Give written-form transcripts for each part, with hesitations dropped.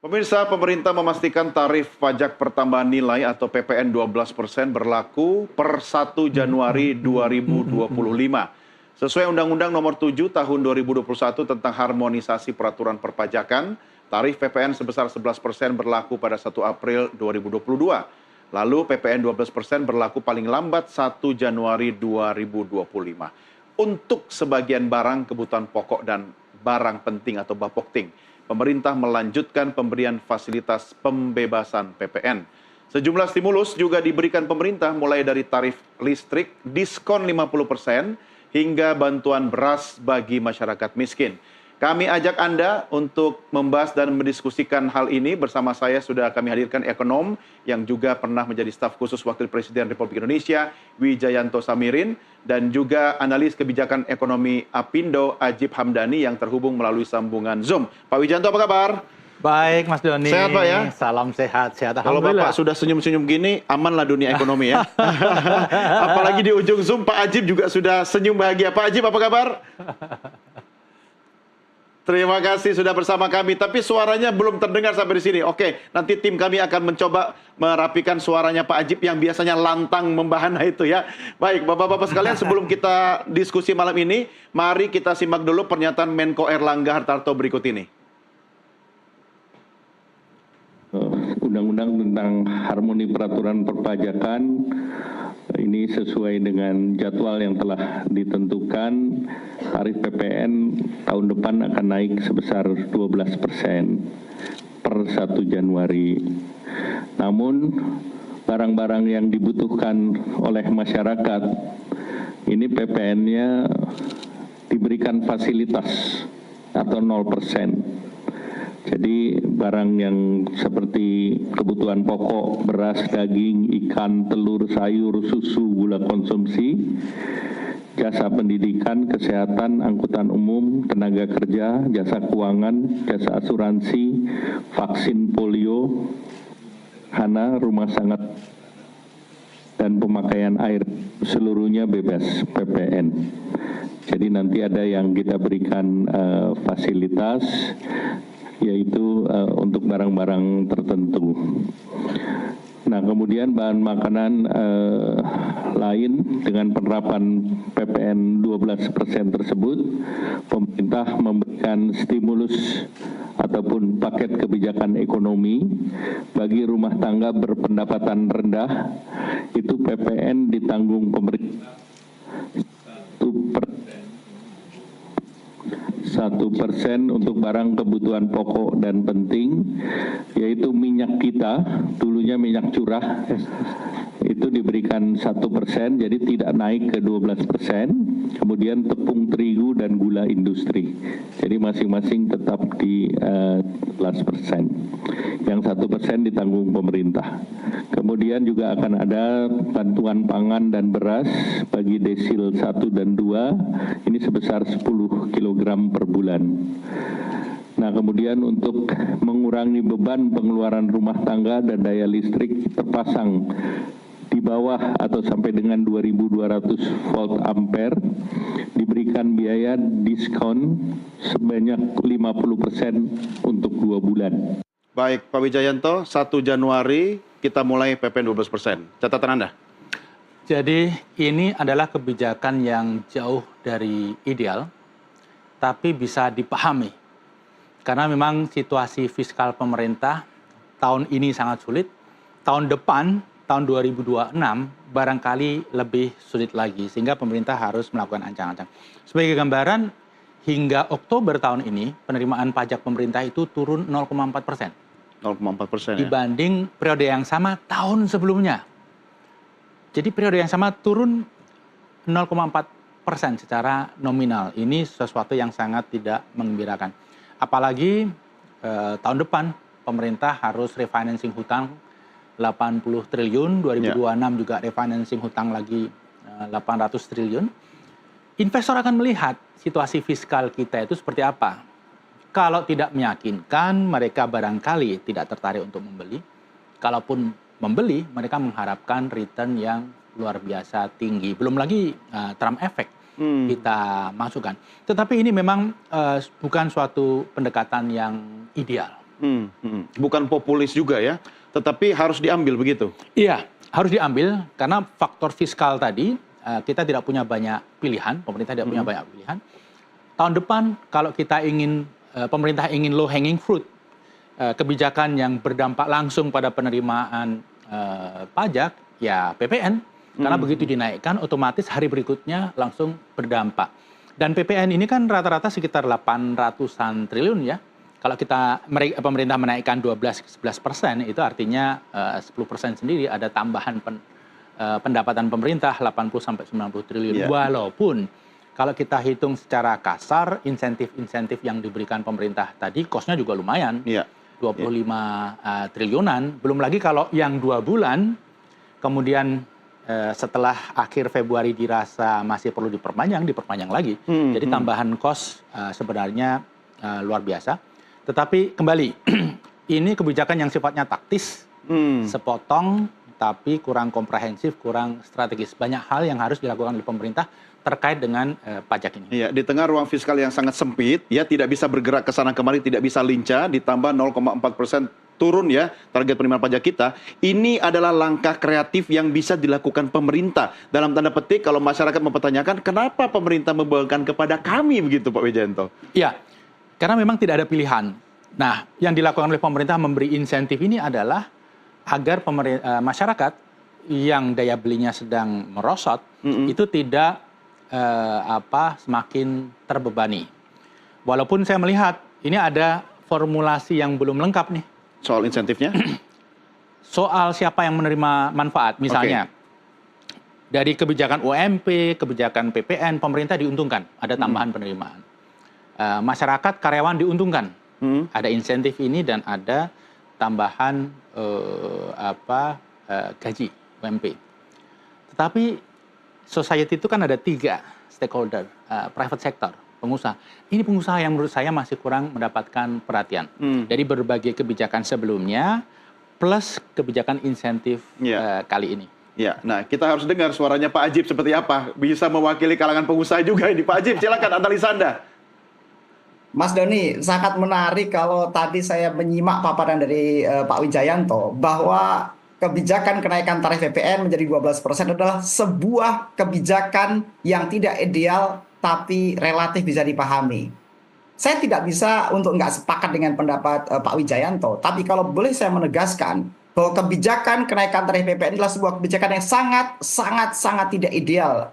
Pemirsa, pemerintah memastikan tarif pajak pertambahan nilai atau PPN 12% berlaku per 1 Januari 2025. Sesuai Undang-Undang Nomor 7 Tahun 2021 tentang harmonisasi peraturan perpajakan, tarif PPN sebesar 11% berlaku pada 1 April 2022. Lalu PPN 12% berlaku paling lambat 1 Januari 2025. Untuk sebagian barang kebutuhan pokok dan barang penting atau bapokting, pemerintah melanjutkan pemberian fasilitas pembebasan PPN. Sejumlah stimulus juga diberikan pemerintah mulai dari tarif listrik diskon 50% hingga bantuan beras bagi masyarakat miskin. Kami ajak Anda untuk membahas dan mendiskusikan hal ini. Bersama saya sudah kami hadirkan ekonom yang juga pernah menjadi staf khusus Wakil Presiden Republik Indonesia, Wijayanto Samirin, dan juga analis kebijakan ekonomi Apindo, Ajib Hamdani, yang terhubung melalui sambungan Zoom. Pak Wijayanto, apa kabar? Baik, Mas Doni. Sehat, Pak, ya? Salam sehat, sehat. Kalau Bapak sudah senyum-senyum gini, amanlah dunia ekonomi ya. Apalagi di ujung Zoom, Pak Ajib juga sudah senyum bahagia. Pak Ajib, apa kabar? Terima kasih sudah bersama kami, tapi suaranya belum terdengar sampai di sini. Oke, nanti tim kami akan mencoba merapikan suaranya Pak Ajib yang biasanya lantang membahana itu ya. Baik, Bapak-Bapak sekalian, sebelum kita diskusi malam ini, mari kita simak dulu pernyataan Menko Erlangga Hartarto berikut ini. Undang-undang tentang harmoni peraturan perpajakan ini sesuai dengan jadwal yang telah ditentukan. Tarif PPN tahun depan akan naik sebesar 12% per 1 Januari. Namun barang-barang yang dibutuhkan oleh masyarakat ini PPN-nya diberikan fasilitas atau 0%. Jadi barang yang seperti kebutuhan pokok, beras, daging, ikan, telur, sayur, susu, gula konsumsi, jasa pendidikan, kesehatan, angkutan umum, tenaga kerja, jasa keuangan, jasa asuransi, vaksin polio, rumah sangat, dan pemakaian air, seluruhnya bebas PPN. Jadi nanti ada yang kita berikan fasilitas, yaitu untuk barang-barang tertentu. Nah, kemudian bahan makanan lain dengan penerapan PPN 12% tersebut, pemerintah memberikan stimulus ataupun paket kebijakan ekonomi bagi rumah tangga berpendapatan rendah, itu PPN ditanggung pemerintah 1% untuk barang kebutuhan pokok dan penting, yaitu minyak kita, dulunya minyak curah, itu diberikan 1%, jadi tidak naik ke 12%, kemudian tepung terigu dan gula industri, jadi masing-masing tetap di 11%, yang 1% ditanggung pemerintah. Kemudian juga akan ada bantuan pangan dan beras bagi desil 1 dan 2, ini sebesar 10 kg per bulan. Nah, kemudian untuk mengurangi beban pengeluaran rumah tangga dan daya listrik terpasang di bawah atau sampai dengan 2200 volt ampere, diberikan biaya diskon sebanyak 50% untuk 2 bulan. Baik, Pak Wijayanto, 1 Januari kita mulai PPN 12%. Catatan Anda? Jadi ini adalah kebijakan yang jauh dari ideal, tapi bisa dipahami. Karena memang situasi fiskal pemerintah tahun ini sangat sulit. Tahun depan, tahun 2026, barangkali lebih sulit lagi. Sehingga pemerintah harus melakukan ancang-ancang. Sebagai gambaran, hingga Oktober tahun ini, penerimaan pajak pemerintah itu turun 0,4%. 0,4% ya? Dibanding periode yang sama tahun sebelumnya. Jadi periode yang sama turun 0,4% secara nominal. Ini sesuatu yang sangat tidak menggembirakan. Apalagi tahun depan pemerintah harus refinancing hutang 80 triliun, 2026 juga refinancing hutang lagi 800 triliun. Investor akan melihat situasi fiskal kita itu seperti apa. Kalau tidak meyakinkan, mereka barangkali tidak tertarik untuk membeli. Kalaupun membeli, mereka mengharapkan return yang luar biasa tinggi. Belum lagi Trump effect kita masukkan. Tetapi ini memang bukan suatu pendekatan yang ideal. Bukan populis juga ya, tetapi harus diambil begitu. Iya, harus diambil karena faktor fiskal tadi kita tidak punya banyak pilihan, pemerintah tidak punya banyak pilihan. Tahun depan kalau kita ingin pemerintah ingin low hanging fruit, kebijakan yang berdampak langsung pada penerimaan pajak, ya PPN. Karena begitu dinaikkan, otomatis hari berikutnya langsung berdampak. Dan PPN ini kan rata-rata sekitar 800-an triliun ya. Kalau pemerintah menaikkan 12-11%, itu artinya 10% sendiri ada tambahan pendapatan pemerintah 80-90 triliun. Yeah. Walaupun kalau kita hitung secara kasar, insentif-insentif yang diberikan pemerintah tadi, cost-nya juga lumayan. 25 triliunan. Belum lagi kalau yang 2 bulan, kemudian setelah akhir Februari dirasa masih perlu diperpanjang lagi. Jadi tambahan cost sebenarnya luar biasa. Tetapi kembali, ini kebijakan yang sifatnya taktis, sepotong, tapi kurang komprehensif, kurang strategis. Banyak hal yang harus dilakukan oleh pemerintah terkait dengan pajak ini. Iya, di tengah ruang fiskal yang sangat sempit, ya tidak bisa bergerak ke sana kemari, tidak bisa lincah, ditambah 0,4% turun ya target penerimaan pajak kita. Ini adalah langkah kreatif yang bisa dilakukan pemerintah. Dalam tanda petik, kalau masyarakat mempertanyakan, kenapa pemerintah membebankan kepada kami begitu, Pak Wijayanto? Iya, karena memang tidak ada pilihan. Nah, yang dilakukan oleh pemerintah memberi insentif ini adalah agar masyarakat yang daya belinya sedang merosot itu tidak semakin terbebani. Walaupun saya melihat ini ada formulasi yang belum lengkap nih. Soal insentifnya? Soal siapa yang menerima manfaat, misalnya. Dari kebijakan UMP, kebijakan PPN, pemerintah diuntungkan, ada tambahan penerimaan. Masyarakat, karyawan diuntungkan, ada insentif ini dan ada tambahan gaji UMP. Tetapi society itu kan ada 3 stakeholder, private sector, pengusaha. Ini pengusaha yang menurut saya masih kurang mendapatkan perhatian. Dari berbagai kebijakan sebelumnya, plus kebijakan insentif kali ini. Ya, nah kita harus dengar suaranya Pak Ajib seperti apa. Bisa mewakili kalangan pengusaha juga ini. Pak Ajib, silakan analisa Anda. Mas Doni, sangat menarik kalau tadi saya menyimak paparan dari Pak Wijayanto bahwa kebijakan kenaikan tarif PPN menjadi 12% adalah sebuah kebijakan yang tidak ideal tapi relatif bisa dipahami. Saya tidak bisa untuk nggak sepakat dengan pendapat Pak Wijayanto, tapi kalau boleh saya menegaskan bahwa kebijakan kenaikan tarif PPN adalah sebuah kebijakan yang sangat tidak ideal,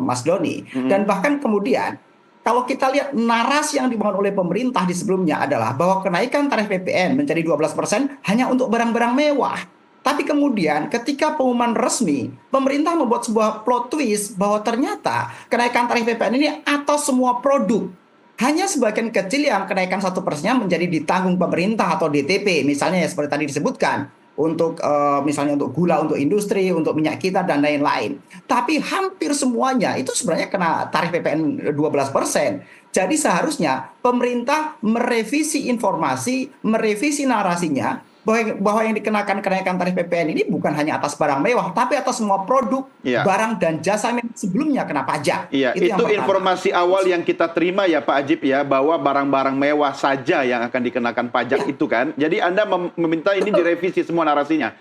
Mas Doni. Dan bahkan kemudian kalau kita lihat narasi yang dibangun oleh pemerintah di sebelumnya adalah bahwa kenaikan tarif PPN menjadi 12% hanya untuk barang-barang mewah. Tapi kemudian ketika pengumuman resmi, pemerintah membuat sebuah plot twist bahwa ternyata kenaikan tarif PPN ini atas semua produk. Hanya sebagian kecil yang kenaikan 1%-nya menjadi ditanggung pemerintah atau DTP. Misalnya ya seperti tadi disebutkan, untuk misalnya untuk gula, untuk industri, untuk minyak kita, dan lain-lain. Tapi hampir semuanya itu sebenarnya kena tarif PPN 12%. Jadi seharusnya pemerintah merevisi informasi, merevisi narasinya, bahwa yang dikenakan kenaikan tarif PPN ini bukan hanya atas barang mewah, tapi atas semua produk, barang, dan jasa yang sebelumnya kena pajak. Iya, itu informasi awal yang kita terima ya Pak Ajib ya, bahwa barang-barang mewah saja yang akan dikenakan pajak itu kan. Jadi Anda meminta ini direvisi semua narasinya.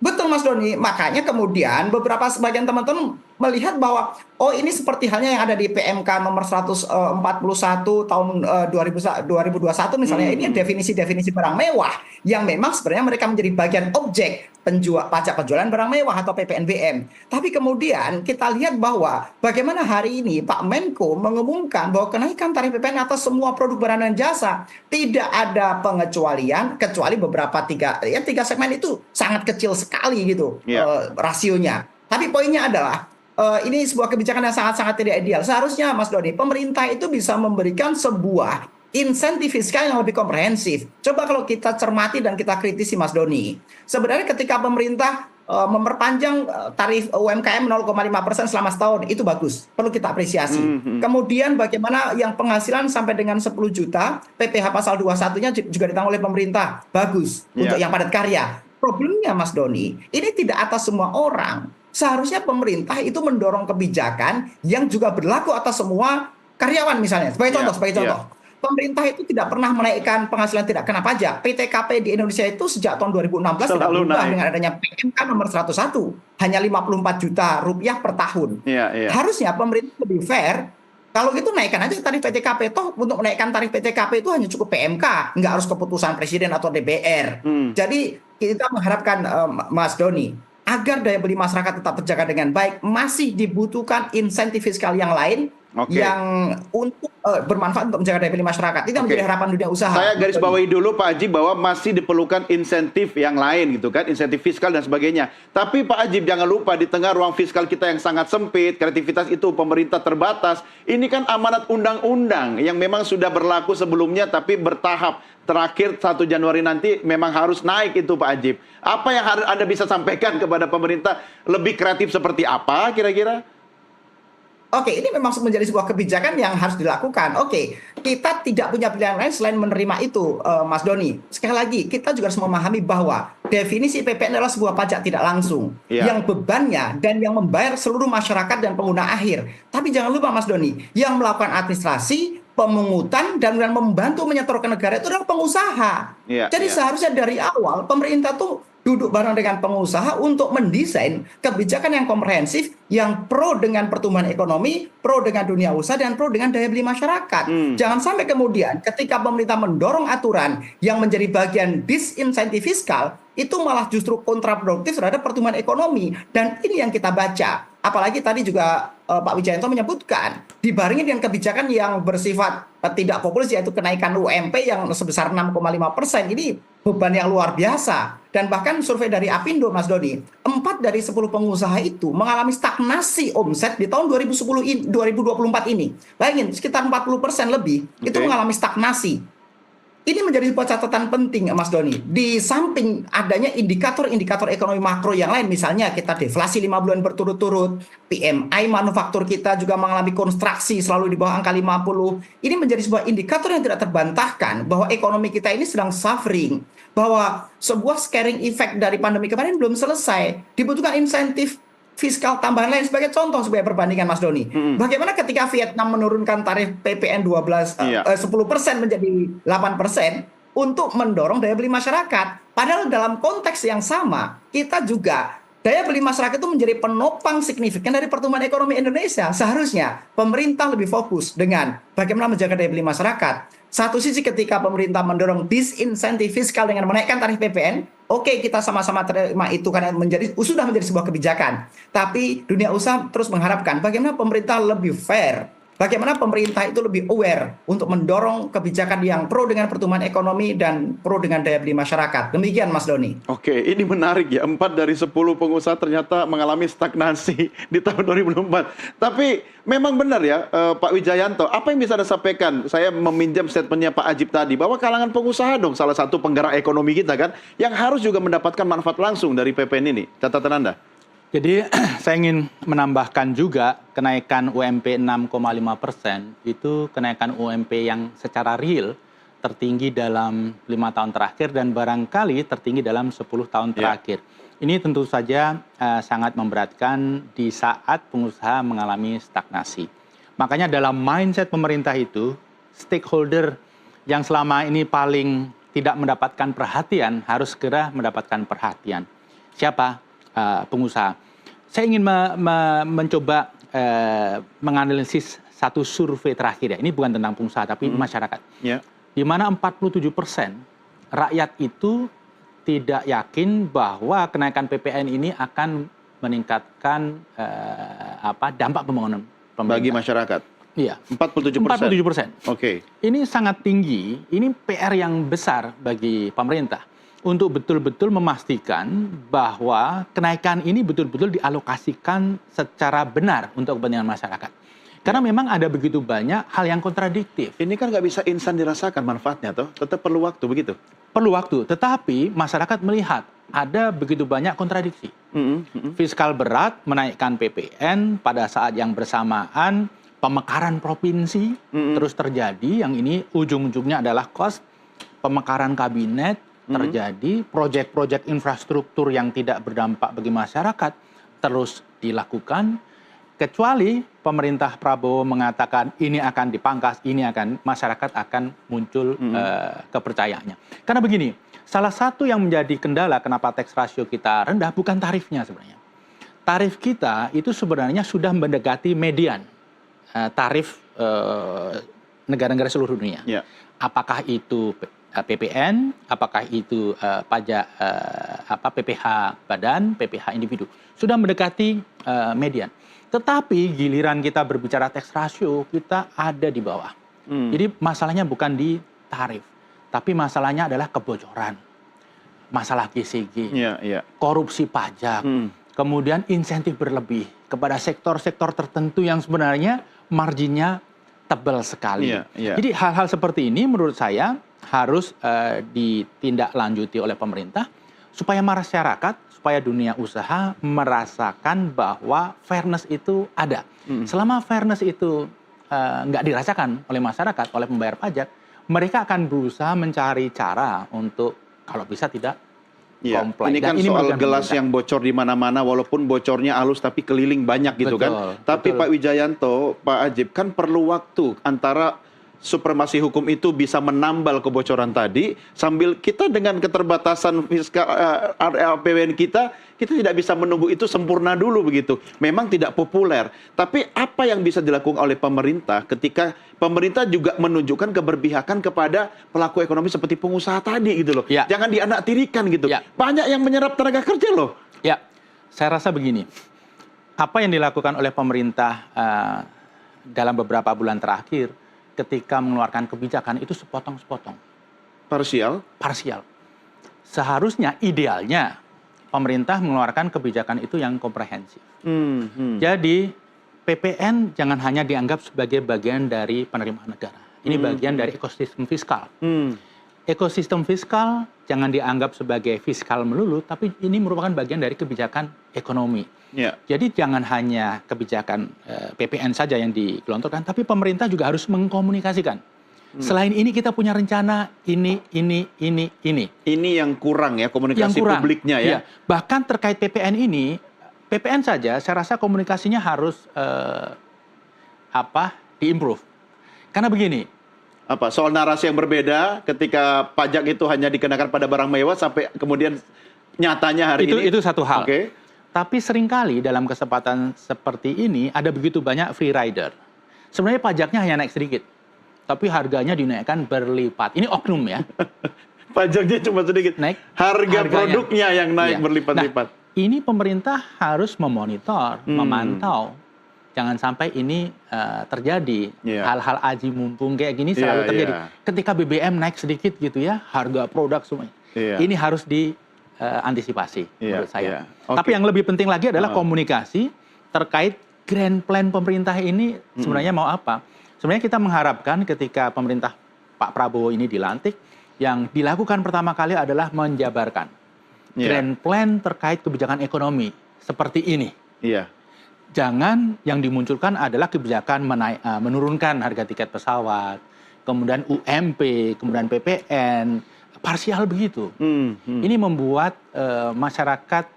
Betul Mas Doni, makanya kemudian sebagian teman-teman melihat bahwa ini seperti halnya yang ada di PMK nomor 141 tahun 2021 misalnya, ini definisi-definisi barang mewah yang memang sebenarnya mereka menjadi bagian objek pajak penjualan barang mewah atau PPNBM. Tapi kemudian kita lihat bahwa bagaimana hari ini Pak Menko mengumumkan bahwa kenaikan tarif PPN atas semua produk barang dan jasa tidak ada pengecualian kecuali beberapa tiga segmen itu sangat kecil sekali gitu rasionya. Tapi poinnya adalah ini sebuah kebijakan yang sangat tidak ideal. Seharusnya Mas Doni, pemerintah itu bisa memberikan sebuah insentif fiskal yang lebih komprehensif. Coba kalau kita cermati dan kita kritisi Mas Doni, sebenarnya ketika pemerintah memperpanjang tarif UMKM 0,5% selama setahun, itu bagus, perlu kita apresiasi. Kemudian bagaimana yang penghasilan sampai dengan 10 juta, PPh pasal 21-nya juga ditanggung oleh pemerintah, bagus untuk yang padat karya. Problemnya Mas Doni, ini tidak atas semua orang. Seharusnya pemerintah itu mendorong kebijakan yang juga berlaku atas semua karyawan misalnya. Sebagai contoh. pemerintah itu tidak pernah menaikkan penghasilan tidak kena pajak. PTKP di Indonesia itu sejak tahun 2016 tidak Selalu berubah naik. dengan adanya PMK nomor 101, hanya 54 juta rupiah per tahun. Iya, iya. Harusnya pemerintah lebih fair. Kalau gitu naikkan aja tarif PTKP. Toh untuk menaikkan tarif PTKP itu hanya cukup PMK, nggak harus keputusan presiden atau DPR. Jadi kita mengharapkan Mas Doni, agar daya beli masyarakat tetap terjaga dengan baik, masih dibutuhkan insentif fiskal yang lain yang untuk bermanfaat untuk menjaga daya beli masyarakat. Itu yang menjadi harapan dunia usaha. Saya garis bawahi dulu Pak Ajib bahwa masih diperlukan insentif yang lain gitu kan, insentif fiskal dan sebagainya. Tapi Pak Ajib jangan lupa di tengah ruang fiskal kita yang sangat sempit, kreativitas itu pemerintah terbatas. Ini kan amanat undang-undang yang memang sudah berlaku sebelumnya tapi bertahap. Terakhir 1 Januari nanti memang harus naik itu Pak Ajib. Apa yang harus Anda bisa sampaikan kepada pemerintah, lebih kreatif seperti apa kira-kira? Oke, ini memang menjadi sebuah kebijakan yang harus dilakukan. Oke, kita tidak punya pilihan lain selain menerima itu, Mas Doni. Sekali lagi, kita juga harus memahami bahwa definisi PPN adalah sebuah pajak tidak langsung yang bebannya dan yang membayar seluruh masyarakat dan pengguna akhir. Tapi jangan lupa Mas Doni, yang melakukan administrasi, pemungutan, dan membantu menyetorkan negara itu adalah pengusaha. Jadi seharusnya dari awal pemerintah tuh duduk bareng dengan pengusaha untuk mendesain kebijakan yang komprehensif, yang pro dengan pertumbuhan ekonomi, pro dengan dunia usaha, dan pro dengan daya beli masyarakat. Jangan sampai kemudian ketika pemerintah mendorong aturan yang menjadi bagian disinsentif fiskal, itu malah justru kontraproduktif terhadap pertumbuhan ekonomi. Dan ini yang kita baca. Apalagi tadi juga Pak Wijayanto menyebutkan, dibarengi dengan kebijakan yang bersifat tidak populis, yaitu kenaikan UMP yang sebesar 6,5%. Ini beban yang luar biasa. Dan bahkan survei dari Apindo, Mas Doni, 4 dari 10 pengusaha itu mengalami stagnasi omset di tahun 2024 ini. Bayangin, sekitar 40% lebih itu mengalami stagnasi. Ini menjadi sebuah catatan penting, Mas Doni. Di samping adanya indikator-indikator ekonomi makro yang lain, misalnya kita deflasi 5 bulan berturut-turut, PMI manufaktur kita juga mengalami kontraksi selalu di bawah angka 50. Ini menjadi sebuah indikator yang tidak terbantahkan bahwa ekonomi kita ini sedang suffering, bahwa sebuah scaring effect dari pandemi kemarin belum selesai. Dibutuhkan insentif fiskal tambahan lain. Sebagai contoh sebagai perbandingan Mas Doni, bagaimana ketika Vietnam menurunkan tarif PPN 10% menjadi 8% untuk mendorong daya beli masyarakat. Padahal dalam konteks yang sama kita juga daya beli masyarakat itu menjadi penopang signifikan dari pertumbuhan ekonomi Indonesia. Seharusnya pemerintah lebih fokus dengan bagaimana menjaga daya beli masyarakat. Satu sisi ketika pemerintah mendorong disinsentif fiskal dengan menaikkan tarif PPN, oke, kita sama-sama terima itu karena sudah menjadi sebuah kebijakan. Tapi dunia usaha terus mengharapkan bagaimana pemerintah lebih fair, bagaimana pemerintah itu lebih aware untuk mendorong kebijakan yang pro dengan pertumbuhan ekonomi dan pro dengan daya beli masyarakat. Demikian Mas Doni. Oke, ini menarik ya. 4 dari 10 pengusaha ternyata mengalami stagnasi di tahun 2024. Tapi memang benar ya Pak Wijayanto, apa yang bisa Anda sampaikan? Saya meminjam statementnya Pak Ajib tadi, bahwa kalangan pengusaha dong salah satu penggerak ekonomi kita kan, yang harus juga mendapatkan manfaat langsung dari PPN ini. Catatan Anda? Jadi saya ingin menambahkan juga kenaikan UMP 6,5% itu kenaikan UMP yang secara real tertinggi dalam 5 tahun terakhir dan barangkali tertinggi dalam 10 tahun terakhir. Ini tentu saja sangat memberatkan di saat pengusaha mengalami stagnasi. Makanya dalam mindset pemerintah itu, stakeholder yang selama ini paling tidak mendapatkan perhatian harus segera mendapatkan perhatian. Siapa? Pengusaha. Saya ingin mencoba menganalisis satu survei terakhir ya. Ini bukan tentang pengusaha tapi masyarakat. Di mana 47% rakyat itu tidak yakin bahwa kenaikan PPN ini akan meningkatkan dampak pembangunan pemerintah. Bagi masyarakat. Iya. 47%. 47%. Oke. Ini sangat tinggi. Ini PR yang besar bagi pemerintah untuk betul-betul memastikan bahwa kenaikan ini betul-betul dialokasikan secara benar untuk kepentingan masyarakat. Karena memang ada begitu banyak hal yang kontradiktif. Ini kan nggak bisa instan dirasakan manfaatnya, toh. Tetap perlu waktu, begitu? Perlu waktu, tetapi masyarakat melihat ada begitu banyak kontradiksi. Fiskal berat menaikkan PPN pada saat yang bersamaan pemekaran provinsi terus terjadi, yang ini ujung-ujungnya adalah cost, pemekaran kabinet terjadi, proyek-proyek infrastruktur yang tidak berdampak bagi masyarakat terus dilakukan. kecuali pemerintah Prabowo mengatakan ini akan dipangkas, masyarakat akan muncul kepercayaannya. Karena begini, salah satu yang menjadi kendala kenapa tax ratio kita rendah bukan tarifnya sebenarnya. Tarif kita itu sebenarnya sudah mendekati median tarif negara-negara seluruh dunia. Ya. Apakah itu PPN, apakah itu pajak PPh badan, PPh individu, sudah mendekati median. Tetapi giliran kita berbicara tax ratio, kita ada di bawah. Jadi masalahnya bukan di tarif, tapi masalahnya adalah kebocoran, masalah GCG, korupsi pajak, kemudian insentif berlebih kepada sektor-sektor tertentu yang sebenarnya marginnya tebal sekali. Jadi hal-hal seperti ini menurut saya harus ditindaklanjuti oleh pemerintah supaya masyarakat, supaya dunia usaha merasakan bahwa fairness itu ada. Selama fairness itu nggak dirasakan oleh masyarakat, oleh pembayar pajak, mereka akan berusaha mencari cara untuk kalau bisa tidak comply. Ini kan soal gelas yang bocor di mana-mana, walaupun bocornya halus tapi keliling banyak gitu kan. Tapi Pak Wijayanto, Pak Adjib, kan perlu waktu antara supremasi hukum itu bisa menambal kebocoran tadi, sambil kita dengan keterbatasan fiskal APBN kita tidak bisa menunggu itu sempurna dulu begitu. Memang tidak populer. Tapi apa yang bisa dilakukan oleh pemerintah ketika pemerintah juga menunjukkan keberpihakan kepada pelaku ekonomi seperti pengusaha tadi gitu loh. Jangan dianaktirikan gitu. Banyak yang menyerap tenaga kerja loh. Ya, saya rasa begini. Apa yang dilakukan oleh pemerintah dalam beberapa bulan terakhir ketika mengeluarkan kebijakan itu sepotong-sepotong. Parsial? Parsial. Seharusnya idealnya pemerintah mengeluarkan kebijakan itu yang komprehensif. Jadi PPN jangan hanya dianggap sebagai bagian dari penerimaan negara. Ini bagian dari ekosistem fiskal. Ekosistem fiskal jangan dianggap sebagai fiskal melulu, tapi ini merupakan bagian dari kebijakan ekonomi. Jadi jangan hanya kebijakan PPN saja yang digelontorkan, tapi pemerintah juga harus mengkomunikasikan. Selain ini kita punya rencana ini. Ini yang kurang ya, komunikasi publiknya ya. Bahkan terkait PPN ini, PPN saja saya rasa komunikasinya harus diimprove. Karena begini. Soal narasi yang berbeda ketika pajak itu hanya dikenakan pada barang mewah sampai kemudian nyatanya hari ini. Itu satu hal. Tapi seringkali dalam kesempatan seperti ini ada begitu banyak free rider. Sebenarnya pajaknya hanya naik sedikit, tapi harganya dinaikkan berlipat. Ini oknum ya. Pajaknya cuma sedikit. Harga produknya yang naik berlipat-lipat. Nah, ini pemerintah harus memonitor, memantau. Jangan sampai ini terjadi. Hal-hal aji mumpung kayak gini selalu terjadi. Ketika BBM naik sedikit gitu ya, harga produk semuanya. Ini harus diantisipasi menurut saya. Tapi yang lebih penting lagi adalah komunikasi terkait grand plan pemerintah ini sebenarnya mau apa. Sebenarnya kita mengharapkan ketika pemerintah Pak Prabowo ini dilantik, yang dilakukan pertama kali adalah menjabarkan grand plan terkait kebijakan ekonomi seperti ini. Jangan yang dimunculkan adalah kebijakan menurunkan harga tiket pesawat, kemudian UMP, kemudian PPN, parsial begitu. Ini membuat masyarakat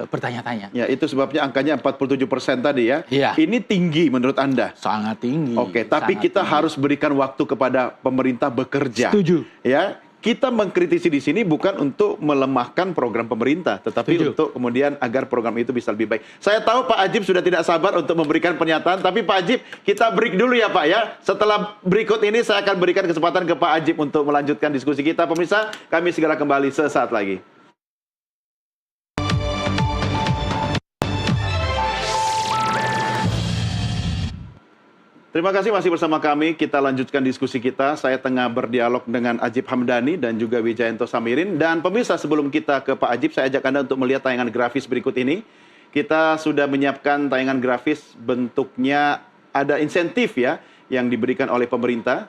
bertanya-tanya. Itu sebabnya angkanya 47% tadi ya. Ini tinggi menurut Anda? Sangat tinggi. Tapi kita harus berikan waktu kepada pemerintah bekerja. Setuju. Kita mengkritisi di sini bukan untuk melemahkan program pemerintah, tetapi untuk kemudian agar program itu bisa lebih baik. Saya tahu Pak Adjib sudah tidak sabar untuk memberikan pernyataan, tapi Pak Adjib, kita break dulu ya Pak ya. Setelah berikut ini saya akan berikan kesempatan ke Pak Adjib untuk melanjutkan diskusi kita. Pemirsa, kami segera kembali sesaat lagi. Terima kasih masih bersama kami. Kita lanjutkan diskusi kita. Saya tengah berdialog dengan Adjib Hamdani dan juga Wijayanto Samirin. Dan pemirsa, sebelum kita ke Pak Adjib, saya ajak Anda untuk melihat tayangan grafis berikut ini. Kita sudah menyiapkan tayangan grafis, bentuknya ada insentif ya yang diberikan oleh pemerintah.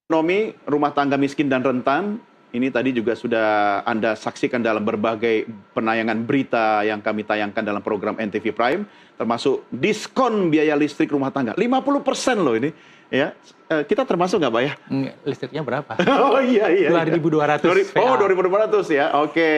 Ekonomi rumah tangga miskin dan rentan. Ini tadi juga sudah Anda saksikan dalam berbagai penayangan berita yang kami tayangkan dalam program NTV Prime, termasuk diskon biaya listrik rumah tangga. 50% loh ini. Ya, kita termasuk nggak Pak ya? Listriknya berapa? 2.200. 2.200. 2.200 ya, oke.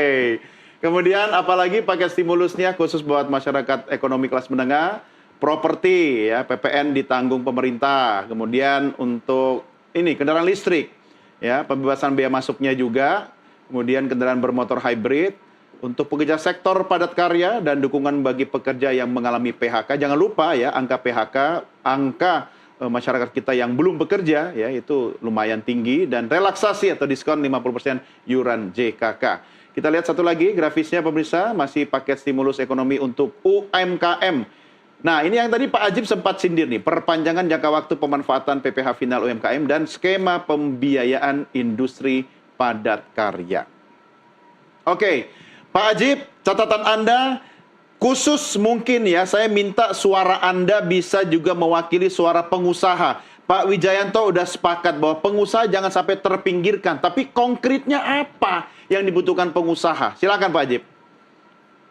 Kemudian apalagi paket stimulusnya khusus buat masyarakat ekonomi kelas menengah, properti ya, PPN ditanggung pemerintah. Kemudian untuk ini kendaraan listrik ya, pembebasan biaya masuknya juga. Kemudian kendaraan bermotor hybrid untuk pekerja sektor padat karya dan dukungan bagi pekerja yang mengalami PHK. Jangan lupa ya, angka PHK, angka masyarakat kita yang belum bekerja ya itu lumayan tinggi, dan relaksasi atau diskon 50% iuran JKK. Kita lihat satu lagi grafisnya pemirsa, masih paket stimulus ekonomi untuk UMKM. Nah, ini yang tadi Pak Ajib sempat sindir nih, perpanjangan jangka waktu pemanfaatan PPh final UMKM dan skema pembiayaan industri padat karya. Oke, Pak Ajib, catatan Anda khusus mungkin ya, saya minta suara Anda bisa juga mewakili suara pengusaha. Pak Wijayanto udah sepakat bahwa pengusaha jangan sampai terpinggirkan, tapi konkretnya apa yang dibutuhkan pengusaha? Silakan Pak Ajib.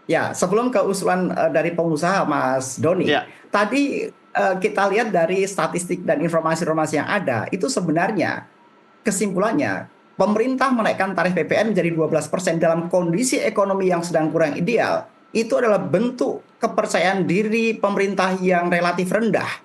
Ya, sebelum ke usulan dari pengusaha, Mas Doni, Ya. tadi kita lihat dari statistik dan informasi-informasi yang ada, itu sebenarnya kesimpulannya pemerintah menaikkan tarif PPN menjadi 12% dalam kondisi ekonomi yang sedang kurang ideal, itu adalah bentuk kepercayaan diri pemerintah yang relatif rendah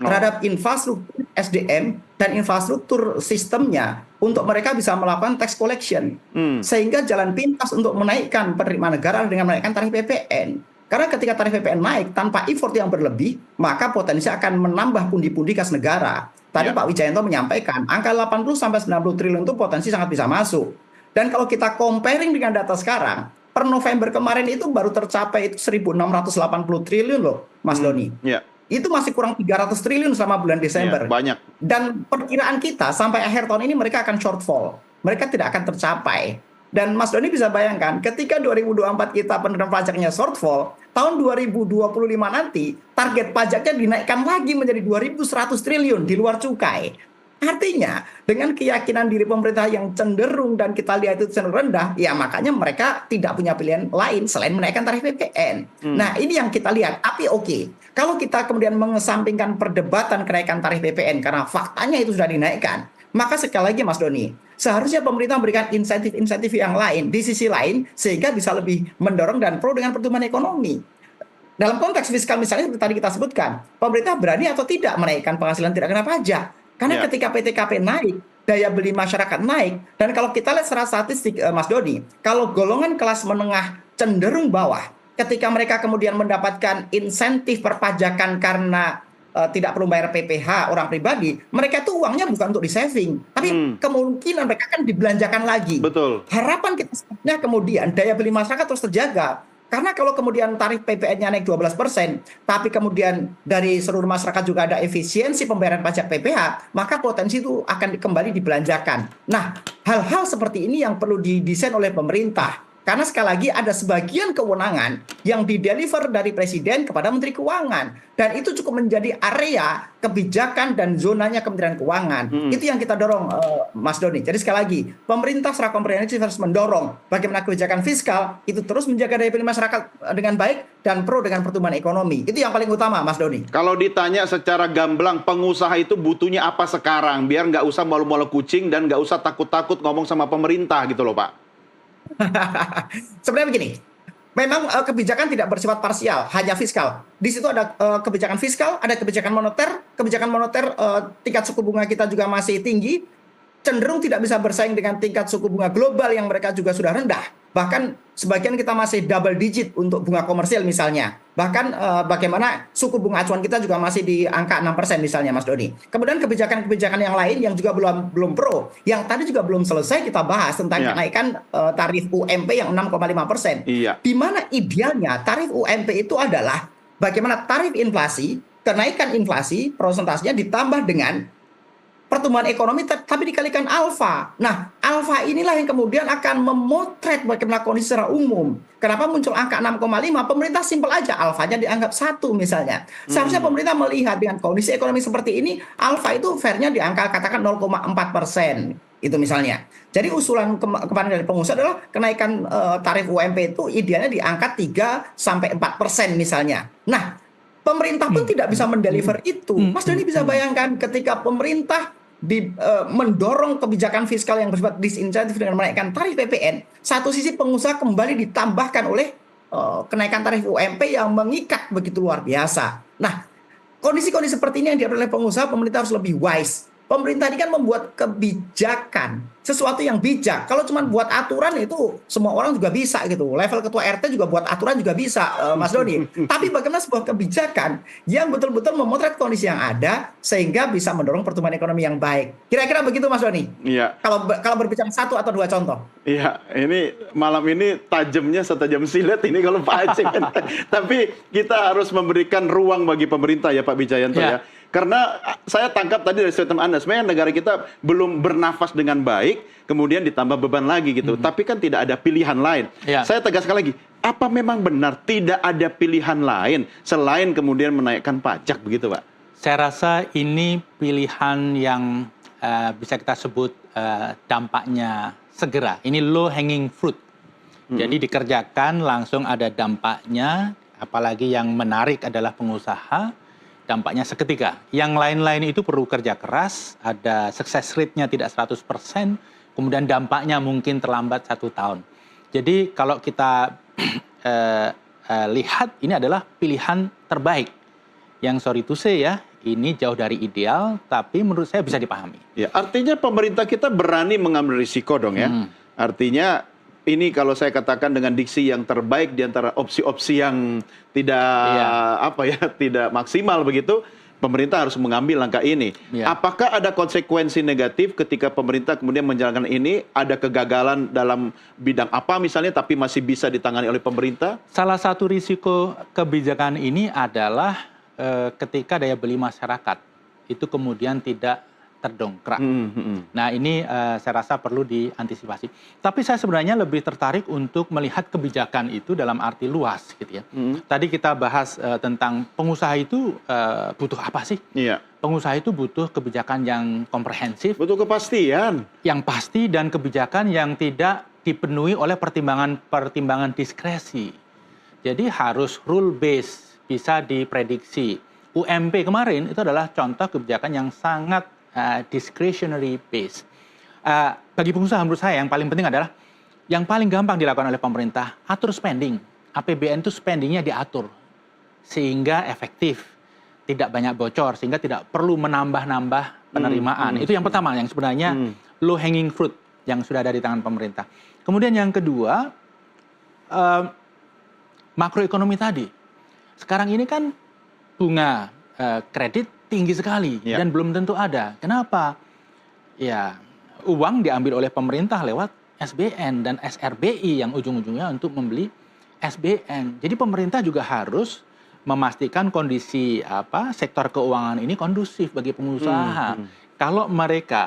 terhadap infrastruktur SDM dan infrastruktur sistemnya untuk mereka bisa melakukan tax collection. Sehingga jalan pintas untuk menaikkan penerimaan negara dengan menaikkan tarif PPN. Karena ketika tarif PPN naik tanpa effort yang berlebih, maka potensi akan menambah pundi-pundi kas negara. Tadi Pak Wijayanto menyampaikan, angka 80-90 triliun itu potensi sangat bisa masuk. Dan kalau kita comparing dengan data sekarang, per November kemarin itu baru tercapai 1.680 triliun loh, Mas Doni. Ya. Itu masih kurang 300 triliun selama bulan Desember. Ya, banyak. Dan perkiraan kita sampai akhir tahun ini mereka akan shortfall. Mereka tidak akan tercapai. Dan Mas Doni bisa bayangkan ketika 2024 kita penerimaan pajaknya shortfall, tahun 2025 nanti target pajaknya dinaikkan lagi menjadi 2.100 triliun di luar cukai. Artinya dengan keyakinan diri pemerintah yang cenderung dan kita lihat itu cenderung rendah, ya makanya mereka tidak punya pilihan lain selain menaikkan tarif PPN. Nah ini yang kita lihat. Tapi oke, kalau kita kemudian mengesampingkan perdebatan kenaikan tarif PPN karena faktanya itu sudah dinaikkan, maka sekali lagi Mas Doni, seharusnya pemerintah memberikan insentif-insentif yang lain di sisi lain sehingga bisa lebih mendorong dan pro dengan pertumbuhan ekonomi. Dalam konteks fiskal misalnya seperti tadi kita sebutkan, pemerintah berani atau tidak menaikkan penghasilan tidak kena pajak. Karena ketika PTKP naik, daya beli masyarakat naik. Dan kalau kita lihat secara statistik, Mas Doni, kalau golongan kelas menengah cenderung bawah, ketika mereka kemudian mendapatkan insentif perpajakan karena tidak perlu bayar PPh orang pribadi, mereka itu uangnya bukan untuk di-saving, tapi kemungkinan mereka akan dibelanjakan lagi. Betul. Harapan kita sebenarnya kemudian daya beli masyarakat terus terjaga. Karena kalau kemudian tarif PPN-nya naik 12%, tapi kemudian dari seluruh masyarakat juga ada efisiensi pembayaran pajak PPh, maka potensi itu akan kembali dibelanjakan. Nah, hal-hal seperti ini yang perlu didesain oleh pemerintah. Karena sekali lagi ada sebagian kewenangan yang dideliver dari Presiden kepada Menteri Keuangan. Dan itu cukup menjadi area kebijakan dan zonanya Kementerian Keuangan. Itu yang kita dorong, Mas Doni. Jadi sekali lagi, pemerintah secara komprehensif harus mendorong bagaimana kebijakan fiskal itu terus menjaga daya beli masyarakat dengan baik dan pro dengan pertumbuhan ekonomi. Itu yang paling utama, Mas Doni. Kalau ditanya secara gamblang, pengusaha itu butuhnya apa sekarang? Biar nggak usah malu-malu kucing dan nggak usah takut-takut ngomong sama pemerintah gitu loh, Pak. Sebenarnya begini, memang kebijakan tidak bersifat parsial, hanya fiskal. Di situ ada kebijakan fiskal, ada kebijakan moneter. Kebijakan moneter tingkat suku bunga kita juga masih tinggi, cenderung tidak bisa bersaing dengan tingkat suku bunga global yang mereka juga sudah rendah. Bahkan sebagian kita masih double digit untuk bunga komersil misalnya. Bahkan bagaimana suku bunga acuan kita juga masih di angka 6% misalnya, Mas Doni. Kemudian kebijakan-kebijakan yang lain yang juga belum pro, yang tadi juga belum selesai kita bahas tentang kenaikan tarif UMP yang 6,5%. Di mana idealnya tarif UMP itu adalah bagaimana tarif inflasi, kenaikan inflasi prosentasenya ditambah dengan pertumbuhan ekonomi tapi dikalikan alfa. Nah, alfa inilah yang kemudian akan memotret bagaimana kondisi secara umum. Kenapa muncul angka 6,5? Pemerintah simpel aja, alfanya dianggap 1 misalnya. Seharusnya pemerintah melihat dengan kondisi ekonomi seperti ini, alfa itu fairnya di angka katakan 0,4%. Itu misalnya. Jadi usulan kemarin dari pengusaha adalah kenaikan tarif UMP itu idealnya di angka 3-4% misalnya. Nah, pemerintah pun tidak bisa mendeliver itu. Mas Doni bisa bayangkan ketika pemerintah mendorong kebijakan fiskal yang bersifat disinsentif dengan menaikkan tarif PPN, satu sisi pengusaha kembali ditambahkan oleh kenaikan tarif UMP yang mengikat begitu luar biasa. Nah, kondisi-kondisi seperti ini yang dihadapi oleh pengusaha, pemerintah harus lebih wise. Pemerintah ini kan membuat kebijakan, sesuatu yang bijak. Kalau cuma buat aturan itu semua orang juga bisa gitu. Level ketua RT juga buat aturan juga bisa, Mas Doni. Tapi bagaimana sebuah kebijakan yang betul-betul memotret kondisi yang ada sehingga bisa mendorong pertumbuhan ekonomi yang baik. Kira-kira begitu, Mas Doni. Iya. Kalau berbicara satu atau dua contoh. Iya, ini malam ini tajamnya setajam silet ini kalau Pak Aceh. Tapi kita harus memberikan ruang bagi pemerintah ya Pak Wijayanto ya. Karena saya tangkap tadi dari statement Anda, sebenarnya negara kita belum bernafas dengan baik, kemudian ditambah beban lagi gitu. Tapi kan tidak ada pilihan lain. Saya tegaskan lagi, apa memang benar tidak ada pilihan lain selain kemudian menaikkan pajak begitu Pak? Saya rasa ini pilihan yang bisa kita sebut dampaknya segera. Ini low hanging fruit. Jadi dikerjakan langsung ada dampaknya, apalagi yang menarik adalah pengusaha. Dampaknya seketika. Yang lain-lain itu perlu kerja keras, ada success rate-nya tidak 100%, kemudian dampaknya mungkin terlambat 1 tahun. Jadi kalau kita lihat ini adalah pilihan terbaik. Yang sorry to say ya, ini jauh dari ideal, tapi menurut saya bisa dipahami. Ya, artinya pemerintah kita berani mengambil risiko dong ya. Artinya ini kalau saya katakan dengan diksi yang terbaik di antara opsi-opsi yang tidak tidak maksimal begitu, pemerintah harus mengambil langkah ini. Apakah ada konsekuensi negatif ketika pemerintah kemudian menjalankan ini, ada kegagalan dalam bidang apa misalnya tapi masih bisa ditangani oleh pemerintah? Salah satu risiko kebijakan ini adalah ketika daya beli masyarakat itu kemudian tidak terdongkrak. Nah ini saya rasa perlu diantisipasi. Tapi saya sebenarnya lebih tertarik untuk melihat kebijakan itu dalam arti luas gitu ya. Tadi kita bahas tentang pengusaha itu butuh apa sih? Pengusaha itu butuh kebijakan yang komprehensif. Butuh kepastian. Yang pasti dan kebijakan yang tidak dipenuhi oleh pertimbangan diskresi. Jadi harus rule based, bisa diprediksi. UMP kemarin itu adalah contoh kebijakan yang sangat discretionary base. Bagi pengusaha menurut saya yang paling penting adalah yang paling gampang dilakukan oleh pemerintah, atur spending. APBN itu spendingnya diatur sehingga efektif, tidak banyak bocor, sehingga tidak perlu menambah-nambah penerimaan. Itu yang pertama, yang sebenarnya low hanging fruit yang sudah ada di tangan pemerintah. Kemudian yang kedua, makroekonomi tadi. Sekarang ini kan bunga kredit tinggi sekali dan belum tentu ada. Kenapa? Ya, uang diambil oleh pemerintah lewat SBN dan SRBI yang ujung-ujungnya untuk membeli SBN. Jadi pemerintah juga harus memastikan kondisi sektor keuangan ini kondusif bagi pengusaha. Kalau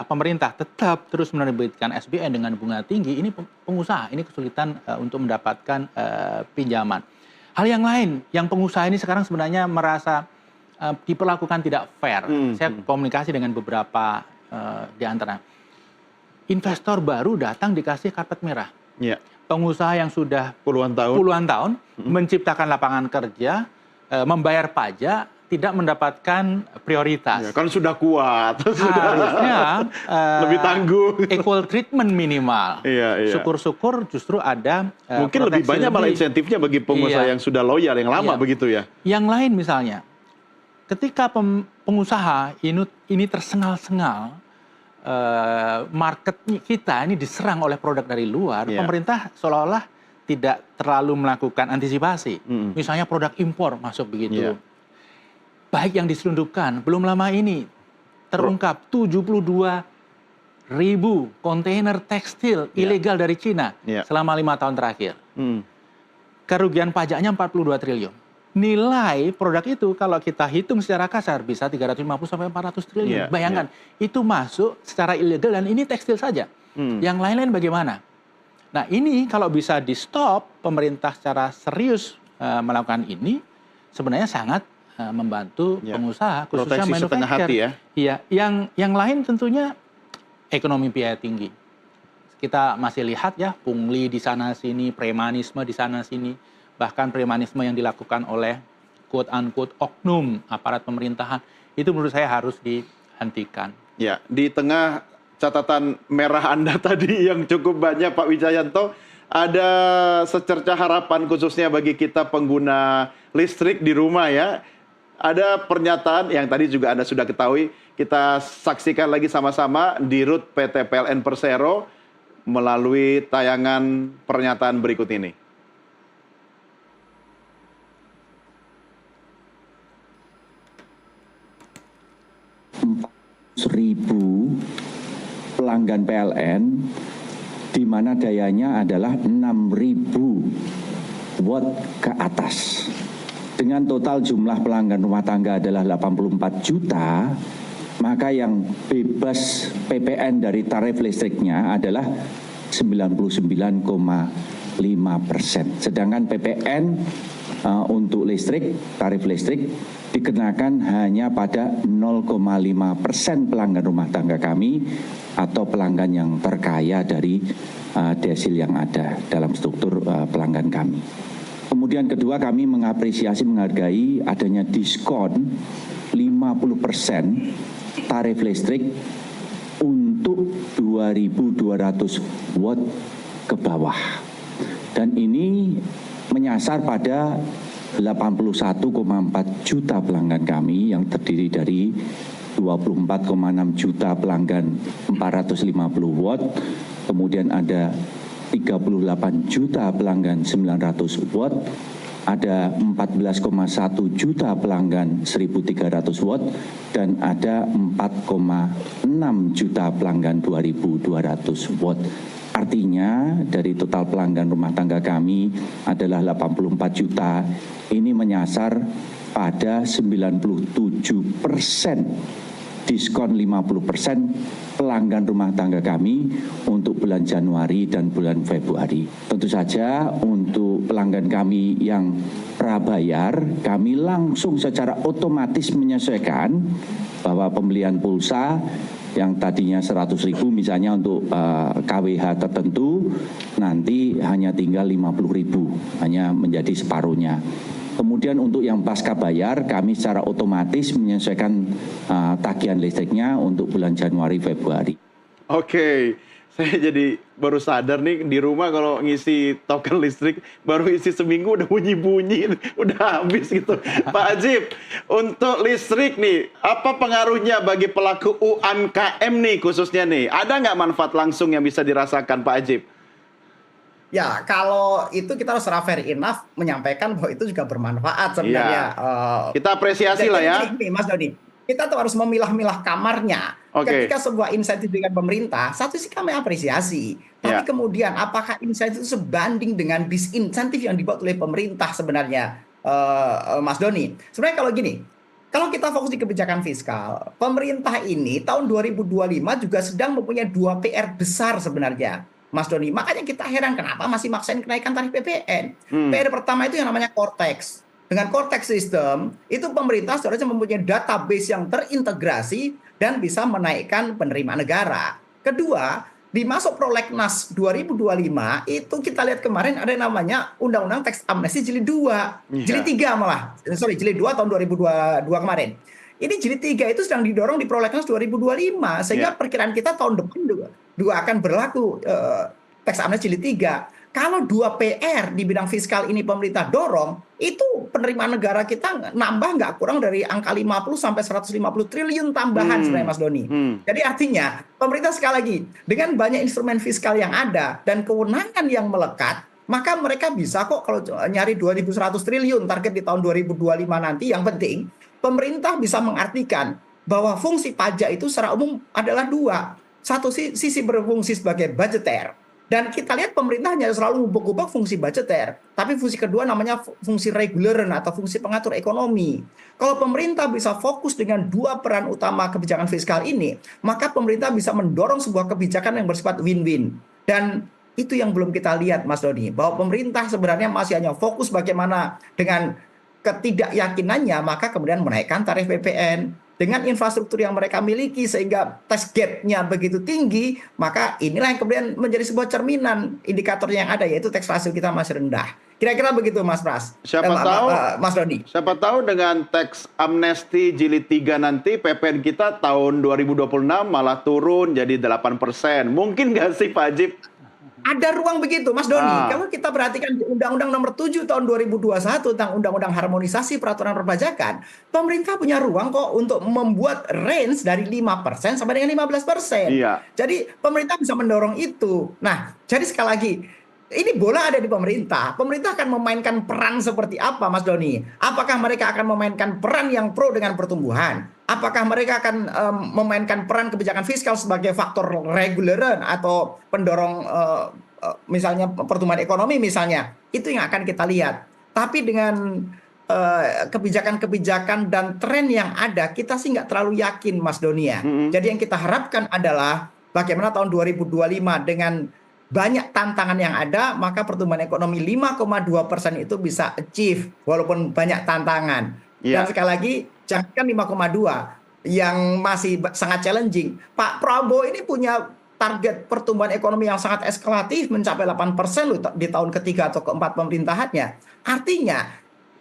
pemerintah tetap terus menerbitkan SBN dengan bunga tinggi, ini pengusaha ini kesulitan untuk mendapatkan pinjaman. Hal yang lain, yang pengusaha ini sekarang sebenarnya merasa diperlakukan tidak fair. Saya komunikasi dengan beberapa di antara investor baru datang dikasih karpet merah. Pengusaha yang sudah puluhan tahun menciptakan lapangan kerja, membayar pajak, tidak mendapatkan prioritas. Kan sudah kuat, harusnya lebih tangguh. Equal treatment minimal. Syukur-syukur justru ada mungkin lebih banyak malah insentifnya bagi pengusaha yang sudah loyal, yang lama begitu ya. Yang lain misalnya, ketika pengusaha ini tersengal-sengal, market kita ini diserang oleh produk dari luar, pemerintah seolah-olah tidak terlalu melakukan antisipasi. Misalnya produk impor masuk begitu. Baik yang diselundupkan, belum lama ini terungkap 72.000 kontainer tekstil ilegal dari Cina selama 5 tahun terakhir. Kerugian pajaknya 42 triliun. Nilai produk itu kalau kita hitung secara kasar bisa 350 sampai 400 triliun. Bayangkan, itu masuk secara ilegal dan ini tekstil saja. Yang lain-lain bagaimana? Nah ini kalau bisa di-stop, pemerintah secara serius melakukan ini, sebenarnya sangat membantu pengusaha, khususnya manufacturer. Iya, yang lain tentunya ekonomi biaya tinggi. Kita masih lihat ya, pungli di sana-sini, premanisme di sana-sini, bahkan premanisme yang dilakukan oleh quote-unquote oknum aparat pemerintahan, itu menurut saya harus dihentikan. Ya, di tengah catatan merah Anda tadi yang cukup banyak Pak Wijayanto, ada secerca harapan khususnya bagi kita pengguna listrik di rumah ya. Ada pernyataan yang tadi juga Anda sudah ketahui, kita saksikan lagi sama-sama di RUT PT PLN Persero melalui tayangan pernyataan berikut ini. 1.000 pelanggan PLN di mana dayanya adalah 6.000 watt ke atas. Dengan total jumlah pelanggan rumah tangga adalah 84 juta, maka yang bebas PPN dari tarif listriknya adalah 99,5%. Sedangkan PPN untuk listrik, tarif listrik dikenakan hanya pada 0,5% pelanggan rumah tangga kami atau pelanggan yang terkaya dari desil yang ada dalam struktur pelanggan kami. Kemudian kedua, kami mengapresiasi, menghargai adanya diskon 50% tarif listrik untuk 2.200 watt ke bawah. Dan ini menyasar pada 81,4 juta pelanggan kami yang terdiri dari 24,6 juta pelanggan 450 watt, kemudian ada 38 juta pelanggan 900 watt, ada 14,1 juta pelanggan 1.300 watt, dan ada 4,6 juta pelanggan 2.200 watt. Artinya dari total pelanggan rumah tangga kami adalah 84 juta, ini menyasar pada 97% diskon 50% pelanggan rumah tangga kami untuk bulan Januari dan bulan Februari. Tentu saja untuk pelanggan kami yang prabayar, kami langsung secara otomatis menyesuaikan bahwa pembelian pulsa yang tadinya 100.000 misalnya untuk KWH tertentu, nanti hanya tinggal 50.000, hanya menjadi separuhnya. Kemudian untuk yang pasca bayar, kami secara otomatis menyesuaikan tagihan listriknya untuk bulan Januari Februari. Oke, saya jadi baru sadar nih di rumah kalau ngisi token listrik baru isi seminggu udah bunyi-bunyi, udah habis gitu. Pak Ajib, untuk listrik nih, apa pengaruhnya bagi pelaku UMKM nih khususnya nih? Ada nggak manfaat langsung yang bisa dirasakan Pak Ajib? Ya, kalau itu kita harus fair enough menyampaikan bahwa itu juga bermanfaat sebenarnya. Kita apresiasi lah ya. Gini, Mas Doni, kita tuh harus memilah-milah kamarnya. Ketika sebuah insentif dengan pemerintah, satu sih kami apresiasi. Tapi kemudian apakah insentif itu sebanding dengan disinsentif yang dibuat oleh pemerintah sebenarnya, Mas Doni? Sebenarnya kalau gini, kalau kita fokus di kebijakan fiskal, pemerintah ini tahun 2025 juga sedang mempunyai 2 PR besar sebenarnya, Mas Doni. Makanya kita heran kenapa masih maksain kenaikan tarif PPN. PR pertama itu yang namanya Cortex. Dengan Cortex System, itu pemerintah seharusnya mempunyai database yang terintegrasi dan bisa menaikkan penerimaan negara. Kedua, di masuk Prolegnas 2025, itu kita lihat kemarin ada yang namanya Undang-Undang Teks Amnesti Jilid 2. Jilid 3 malah. Jilid 2 tahun 2022 kemarin. Ini jilid 3 itu sedang didorong di Prolegnas 2025. Sehingga perkiraan kita tahun depan juga akan berlaku teks amnesti jilid 3. Kalau 2 PR di bidang fiskal ini pemerintah dorong, itu penerimaan negara kita nambah nggak kurang dari angka 50 sampai 150 triliun tambahan sebenarnya Mas Doni. Jadi artinya pemerintah sekali lagi dengan banyak instrumen fiskal yang ada dan kewenangan yang melekat, maka mereka bisa kok kalau nyari 2.100 triliun target di tahun 2025 nanti. Yang penting pemerintah bisa mengartikan bahwa fungsi pajak itu secara umum adalah 2. Satu sisi berfungsi sebagai budgeter. Dan kita lihat pemerintah hanya selalu ngubek-ngubek fungsi budgeter. Tapi fungsi kedua namanya fungsi reguler atau fungsi pengatur ekonomi. Kalau pemerintah bisa fokus dengan 2 peran utama kebijakan fiskal ini, maka pemerintah bisa mendorong sebuah kebijakan yang bersifat win-win. Dan itu yang belum kita lihat Mas Doni. Bahwa pemerintah sebenarnya masih hanya fokus bagaimana dengan ketidakyakinannya, maka kemudian menaikkan tarif PPN, dengan infrastruktur yang mereka miliki sehingga tax gap-nya begitu tinggi, maka inilah yang kemudian menjadi sebuah cerminan indikator yang ada, yaitu tax ratio kita masih rendah. Kira-kira begitu Mas Pras. Mas Doni. Siapa tahu dengan tax amnesty jilid 3 nanti PPN kita tahun 2026 malah turun jadi 8%. Mungkin nggak sih Pak Ajib? Ada ruang begitu, Mas Doni. Kalau kita perhatikan di Undang-Undang Nomor 7 Tahun 2021 tentang Undang-Undang Harmonisasi Peraturan Perpajakan, pemerintah punya ruang kok untuk membuat range dari 5% sampai dengan 15%. Iya. Jadi pemerintah bisa mendorong itu. Nah, jadi sekali lagi, ini bola ada di pemerintah. Pemerintah akan memainkan peran seperti apa, Mas Doni? Apakah mereka akan memainkan peran yang pro dengan pertumbuhan? Apakah mereka akan memainkan peran kebijakan fiskal sebagai faktor reguleran atau pendorong misalnya pertumbuhan ekonomi misalnya? Itu yang akan kita lihat. Tapi dengan kebijakan-kebijakan dan tren yang ada, kita sih nggak terlalu yakin, Mas Doni ya. Jadi yang kita harapkan adalah bagaimana tahun 2025 dengan banyak tantangan yang ada, maka pertumbuhan ekonomi 5,2% itu bisa achieve walaupun banyak tantangan. Dan sekali lagi, jangankan 5,2 yang masih sangat challenging. Pak Prabowo ini punya target pertumbuhan ekonomi yang sangat eskalatif, mencapai 8% loh di tahun ketiga atau keempat pemerintahannya. Artinya,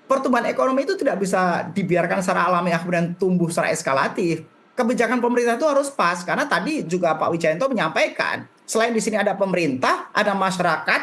pertumbuhan ekonomi itu tidak bisa dibiarkan secara alamiah kemudian tumbuh secara eskalatif. Kebijakan pemerintah itu harus pas, karena tadi juga Pak Wijayanto menyampaikan, selain di sini ada pemerintah, ada masyarakat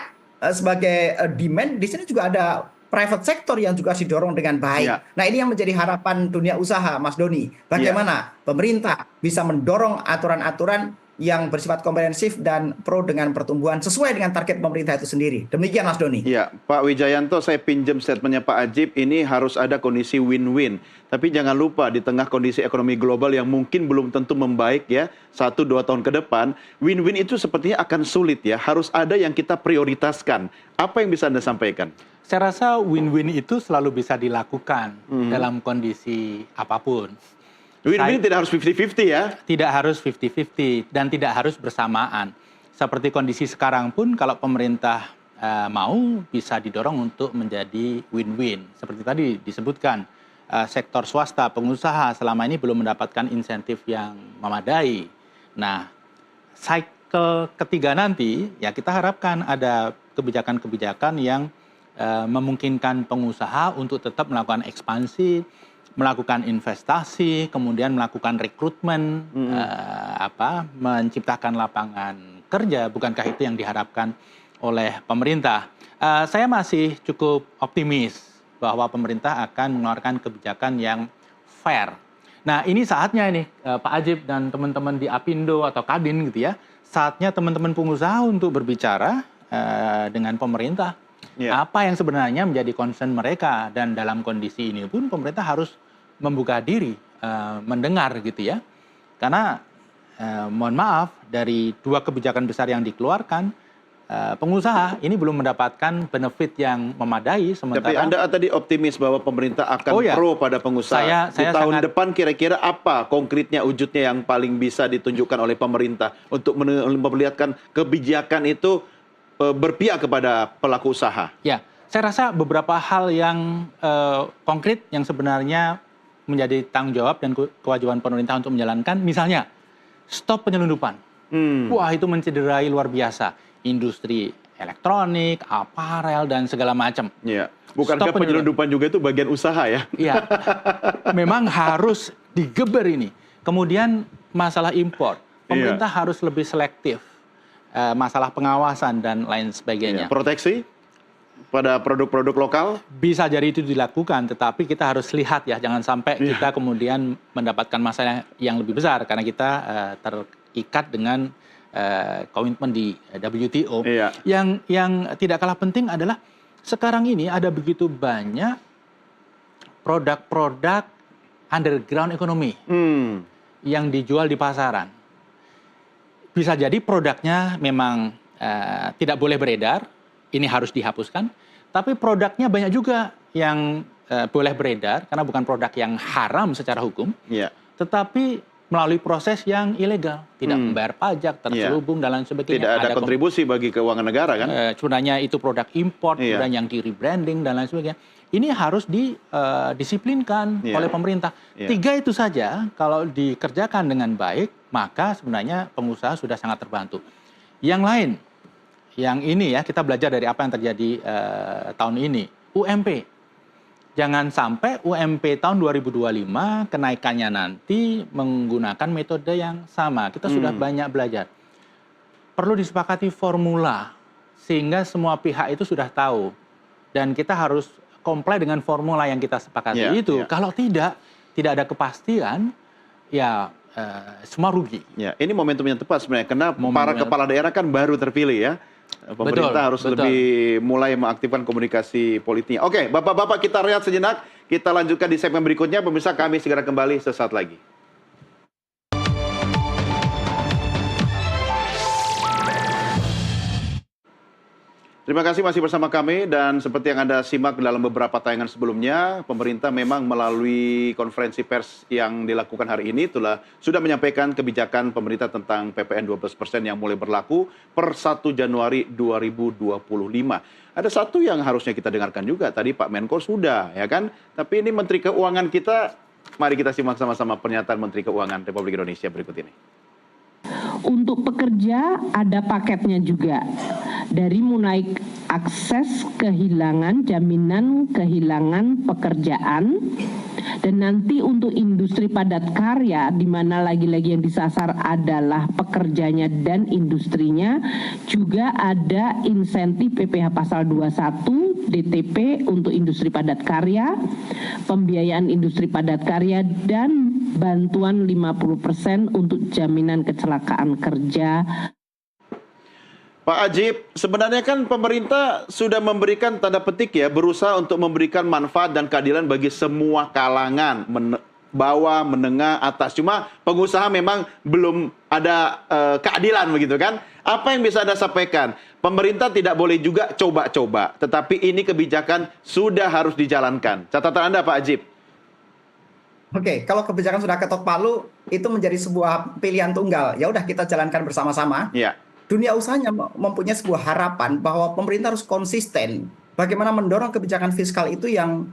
sebagai demand, di sini juga ada private sector yang juga didorong dengan baik. Ya. Nah, ini yang menjadi harapan dunia usaha, Mas Doni. Bagaimana pemerintah bisa mendorong aturan-aturan yang bersifat komprehensif dan pro dengan pertumbuhan sesuai dengan target pemerintah itu sendiri. Demikian, Mas Doni. Ya, Pak Wijayanto, saya pinjam statementnya Pak Ajib, ini harus ada kondisi win-win. Tapi jangan lupa di tengah kondisi ekonomi global yang mungkin belum tentu membaik ya, 1-2 tahun ke depan, win-win itu sepertinya akan sulit ya. Harus ada yang kita prioritaskan. Apa yang bisa Anda sampaikan? Saya rasa win-win itu selalu bisa dilakukan dalam kondisi apapun. Win-win tidak harus 50-50 ya? Tidak harus 50-50 dan tidak harus bersamaan. Seperti kondisi sekarang pun kalau pemerintah mau bisa didorong untuk menjadi win-win. Seperti tadi disebutkan, sektor swasta, pengusaha selama ini belum mendapatkan insentif yang memadai. Nah, cycle ketiga nanti ya kita harapkan ada kebijakan-kebijakan yang memungkinkan pengusaha untuk tetap melakukan ekspansi, melakukan investasi, kemudian melakukan rekrutmen, menciptakan lapangan kerja. Bukankah itu yang diharapkan oleh pemerintah? Saya masih cukup optimis bahwa pemerintah akan mengeluarkan kebijakan yang fair. Nah, ini saatnya ini Pak Ajib dan teman-teman di Apindo atau Kadin gitu ya, saatnya teman-teman pengusaha untuk berbicara dengan pemerintah. Apa yang sebenarnya menjadi concern mereka, dan dalam kondisi ini pun pemerintah harus membuka diri mendengar gitu ya, karena mohon maaf dari 2 kebijakan besar yang dikeluarkan, pengusaha ini belum mendapatkan benefit yang memadai. Sementara tapi Anda tadi optimis bahwa pemerintah akan pro pada pengusaha. Di tahun depan kira-kira apa konkretnya wujudnya yang paling bisa ditunjukkan oleh pemerintah untuk memperlihatkan kebijakan itu berpihak kepada pelaku usaha? Ya, saya rasa beberapa hal yang konkret yang sebenarnya menjadi tanggung jawab dan kewajiban pemerintah untuk menjalankan, misalnya stop penyelundupan. Wah, itu mencederai luar biasa industri elektronik, aparel dan segala macam. Iya. Bukankah penyelundupan juga itu bagian usaha ya? Iya. Memang harus digeber ini. Kemudian masalah impor, pemerintah harus lebih selektif. Masalah pengawasan dan lain sebagainya. Proteksi pada produk-produk lokal? Bisa jadi itu dilakukan, tetapi kita harus lihat ya, jangan sampai kita kemudian mendapatkan masalah yang lebih besar karena kita terikat dengan komitmen di WTO. Yang tidak kalah penting adalah sekarang ini ada begitu banyak produk-produk underground ekonomi yang dijual di pasaran. Bisa jadi produknya memang tidak boleh beredar, ini harus dihapuskan. Tapi produknya banyak juga yang boleh beredar, karena bukan produk yang haram secara hukum, tetapi melalui proses yang ilegal, tidak membayar pajak, terselubung dan lain sebagainya. Tidak ada kontribusi bagi keuangan negara kan? Sebenarnya itu produk impor, kemudian yang di rebranding dan lain sebagainya. ini harus didisiplinkan oleh pemerintah. 3 itu saja kalau dikerjakan dengan baik, maka sebenarnya pengusaha sudah sangat terbantu. Yang lain, yang ini ya kita belajar dari apa yang terjadi tahun ini, UMP. Jangan sampai UMP tahun 2025 kenaikannya nanti menggunakan metode yang sama. Kita sudah banyak belajar. Perlu disepakati formula sehingga semua pihak itu sudah tahu. Dan kita harus comply dengan formula yang kita sepakati itu. Kalau tidak ada kepastian, ya semua rugi. Ya, ini momentum yang tepat sebenarnya karena para kepala daerah kan baru terpilih ya. Pemerintah harus lebih mulai mengaktifkan komunikasi politiknya. Oke, Bapak-bapak kita rehat sejenak. Kita lanjutkan di segmen berikutnya. Pemirsa, kami segera kembali sesaat lagi. Terima kasih masih bersama kami dan seperti yang Anda simak dalam beberapa tayangan sebelumnya, pemerintah memang melalui konferensi pers yang dilakukan hari ini sudah menyampaikan kebijakan pemerintah tentang PPN 12% yang mulai berlaku per 1 Januari 2025. Ada satu yang harusnya kita dengarkan juga, tadi Pak Menko sudah, ya kan? Tapi ini Menteri Keuangan kita, mari kita simak sama-sama pernyataan Menteri Keuangan Republik Indonesia berikut ini. Untuk pekerja ada paketnya juga, dari mulai akses kehilangan, jaminan kehilangan pekerjaan, dan nanti untuk industri padat karya, di mana lagi-lagi yang disasar adalah pekerjanya dan industrinya, juga ada insentif PPh pasal 21 DTP untuk industri padat karya, pembiayaan industri padat karya, dan bantuan 50% untuk jaminan kecelakaan kerja. Pak Ajib, sebenarnya kan pemerintah sudah memberikan tanda petik ya, berusaha untuk memberikan manfaat dan keadilan bagi semua kalangan, bawah, menengah, atas. Cuma pengusaha memang belum ada keadilan begitu kan? Apa yang bisa Anda sampaikan? Pemerintah tidak boleh juga coba-coba, tetapi ini kebijakan sudah harus dijalankan. Catatan Anda Pak Ajib. Oke, kalau kebijakan sudah ketok palu, itu menjadi sebuah pilihan tunggal. Ya udah kita jalankan bersama-sama. Ya. Dunia usahanya mempunyai sebuah harapan bahwa pemerintah harus konsisten. Bagaimana mendorong kebijakan fiskal itu yang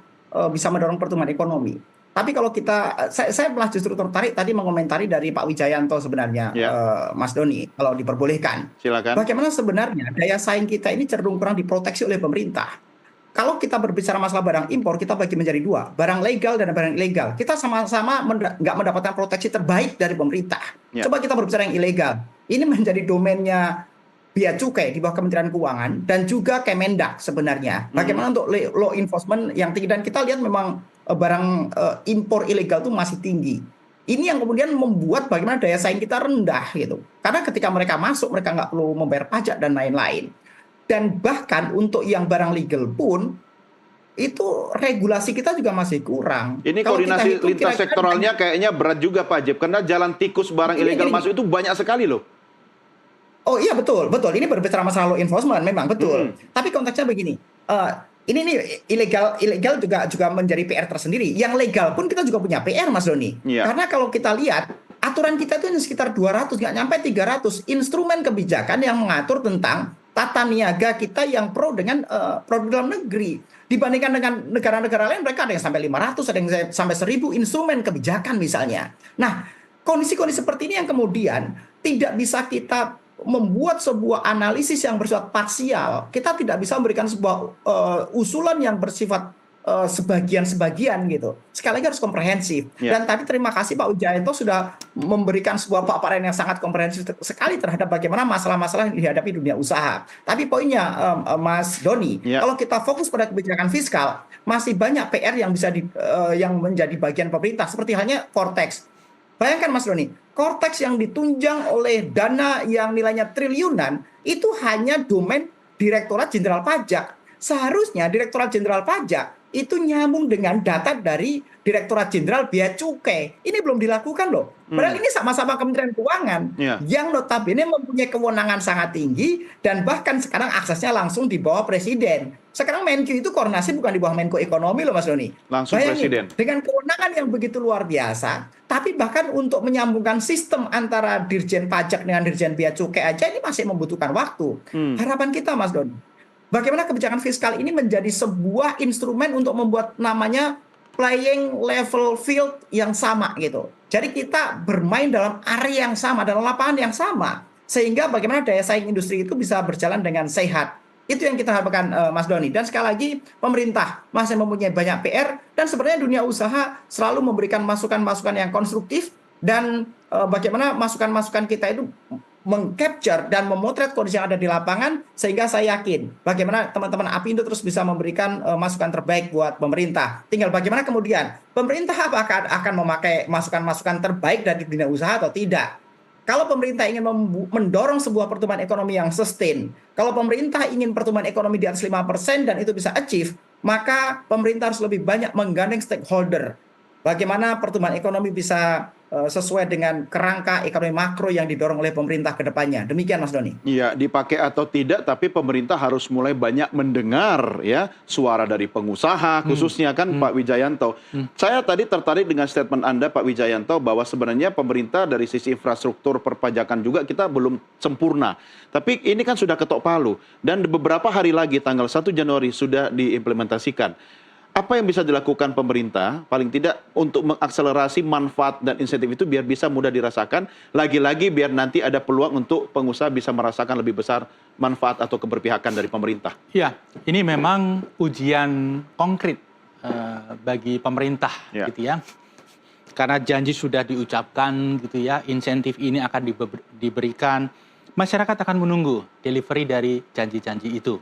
bisa mendorong pertumbuhan ekonomi. Tapi kalau saya malah justru tertarik tadi mengomentari dari Pak Wijayanto sebenarnya, Mas Doni, kalau diperbolehkan. Silakan. Bagaimana sebenarnya daya saing kita ini cenderung kurang diproteksi oleh pemerintah. Kalau kita berbicara masalah barang impor, kita bagi menjadi 2, barang legal dan barang ilegal. Kita sama-sama nggak mendapatkan proteksi terbaik dari pemerintah. Coba kita berbicara yang ilegal. Ini menjadi domainnya Bea Cukai di bawah Kementerian Keuangan dan juga Kemendak sebenarnya. Bagaimana untuk law enforcement yang tinggi, dan kita lihat memang barang impor ilegal itu masih tinggi. Ini yang kemudian membuat bagaimana daya saing kita rendah gitu. Karena ketika mereka masuk, mereka nggak perlu membayar pajak dan lain-lain. Dan bahkan untuk yang barang legal pun, itu regulasi kita juga masih kurang. Ini koordinasi lintas sektoralnya kayaknya berat juga Pak Ajib, karena jalan tikus barang ilegal masuk itu banyak sekali loh. Oh iya betul. Ini berbicara masalah law enforcement memang betul. Tapi konteksnya begini, ini nih ilegal juga menjadi PR tersendiri. Yang legal pun kita juga punya PR, Mas Doni. Karena kalau kita lihat aturan kita itu hanya sekitar 200, nggak nyampe 300 instrumen kebijakan yang mengatur tentang tata niaga kita yang pro dengan produk dalam negeri. Dibandingkan dengan negara-negara lain, mereka ada yang sampai 500, ada yang sampai 1000 instrumen kebijakan misalnya. Nah, kondisi-kondisi seperti ini yang kemudian tidak bisa kita membuat sebuah analisis yang bersifat parsial. Kita tidak bisa memberikan sebuah usulan yang bersifat sebagian-sebagian gitu. Sekali lagi harus komprehensif. Dan tadi terima kasih Pak Wijayanto sudah memberikan sebuah paparan yang sangat komprehensif sekali terhadap bagaimana masalah-masalah yang dihadapi dunia usaha. Tapi poinnya Mas Doni, kalau kita fokus pada kebijakan fiskal, masih banyak PR yang bisa yang menjadi bagian pemerintah, seperti halnya Cortex. Bayangkan Mas Doni, Cortex yang ditunjang oleh dana yang nilainya triliunan itu hanya domain Direktorat Jenderal Pajak. Seharusnya Direktorat Jenderal Pajak itu nyambung dengan data dari Direktorat Jenderal Bea Cukai. Ini belum dilakukan loh. Padahal ini sama-sama Kementerian Keuangan yang notabene mempunyai kewenangan sangat tinggi dan bahkan sekarang aksesnya langsung di bawah Presiden. Sekarang Menko itu koordinasi bukan di bawah Menko Ekonomi loh Mas Doni. Langsung bayangin, Presiden. Dengan kewenangan yang begitu luar biasa, tapi bahkan untuk menyambungkan sistem antara Dirjen Pajak dengan Dirjen Bea Cukai aja ini masih membutuhkan waktu. Harapan kita Mas Doni, bagaimana kebijakan fiskal ini menjadi sebuah instrumen untuk membuat namanya playing level field yang sama gitu. Jadi kita bermain dalam area yang sama, dalam lapangan yang sama. Sehingga bagaimana daya saing industri itu bisa berjalan dengan sehat. Itu yang kita harapkan, Mas Doni. Dan sekali lagi, pemerintah masih mempunyai banyak PR, dan sebenarnya dunia usaha selalu memberikan masukan-masukan yang konstruktif, dan bagaimana masukan-masukan kita itu mengcapture dan memotret kondisi yang ada di lapangan, sehingga saya yakin bagaimana teman-teman Apindo terus bisa memberikan masukan terbaik buat pemerintah. Tinggal bagaimana kemudian pemerintah apakah akan memakai masukan-masukan terbaik dari dunia usaha atau tidak. Kalau pemerintah ingin mendorong sebuah pertumbuhan ekonomi yang sustain, kalau pemerintah ingin pertumbuhan ekonomi di atas 5% dan itu bisa achieve, maka pemerintah harus lebih banyak menggandeng stakeholder. Bagaimana pertumbuhan ekonomi bisa sesuai dengan kerangka ekonomi makro yang didorong oleh pemerintah ke depannya. Demikian, Mas Doni. Iya, dipakai atau tidak, tapi pemerintah harus mulai banyak mendengar ya suara dari pengusaha, khususnya kan Pak Wijayanto. Saya tadi tertarik dengan statement Anda, Pak Wijayanto, bahwa sebenarnya pemerintah dari sisi infrastruktur perpajakan juga kita belum sempurna. Tapi ini kan sudah ketok palu, dan beberapa hari lagi tanggal 1 Januari sudah diimplementasikan. Apa yang bisa dilakukan pemerintah, paling tidak untuk mengakselerasi manfaat dan insentif itu biar bisa mudah dirasakan, lagi-lagi biar nanti ada peluang untuk pengusaha bisa merasakan lebih besar manfaat atau keberpihakan dari pemerintah? Ya, ini memang ujian konkret bagi pemerintah, gitu ya. Karena janji sudah diucapkan, gitu ya, insentif ini akan diberikan, masyarakat akan menunggu delivery dari janji-janji itu.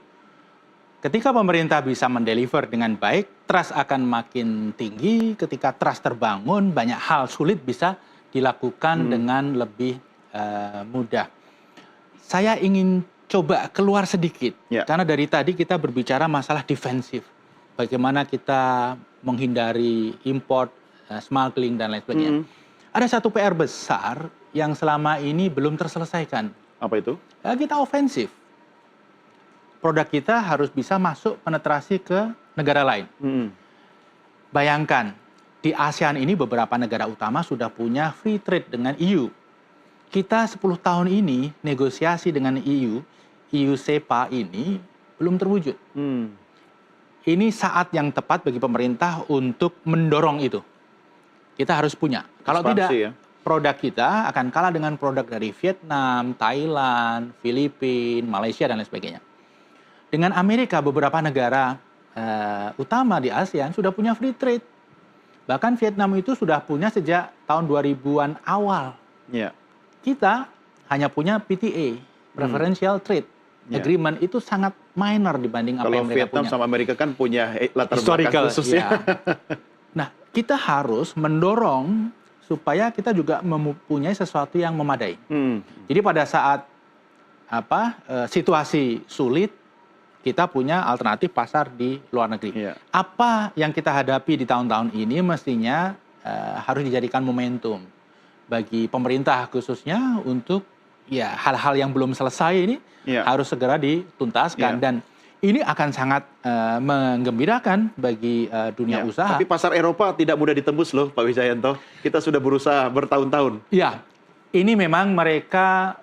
Ketika pemerintah bisa mendeliver dengan baik, trust akan makin tinggi. Ketika trust terbangun, banyak hal sulit bisa dilakukan dengan lebih mudah. Saya ingin coba keluar sedikit, karena dari tadi kita berbicara masalah defensif. Bagaimana kita menghindari import, smuggling, dan lain sebagainya. Ada satu PR besar yang selama ini belum terselesaikan. Apa itu? Kita ofensif. Produk kita harus bisa masuk penetrasi ke negara lain. Bayangkan, di ASEAN ini beberapa negara utama sudah punya free trade dengan EU. Kita 10 tahun ini negosiasi dengan EU CEPA ini belum terwujud. Ini saat yang tepat bagi pemerintah untuk mendorong itu. Kita harus punya. Kalau tidak, produk kita akan kalah dengan produk dari Vietnam, Thailand, Filipina, Malaysia, dan lain sebagainya. Dengan Amerika, beberapa negara utama di ASEAN sudah punya free trade. Bahkan Vietnam itu sudah punya sejak tahun 2000-an awal. Kita hanya punya PTA, Preferential Trade Agreement, itu sangat minor dibanding apa yang mereka punya. Kalau Vietnam sama Amerika kan punya latar belakang khusus ya. Nah, kita harus mendorong supaya kita juga mempunyai sesuatu yang memadai. Jadi pada saat situasi sulit, kita punya alternatif pasar di luar negeri. Apa yang kita hadapi di tahun-tahun ini mestinya harus dijadikan momentum bagi pemerintah khususnya untuk hal-hal yang belum selesai ini harus segera dituntaskan. Dan ini akan sangat menggembirakan bagi dunia usaha. Tapi pasar Eropa tidak mudah ditembus loh, Pak Wijayanto. Kita sudah berusaha bertahun-tahun. Ya, ini memang mereka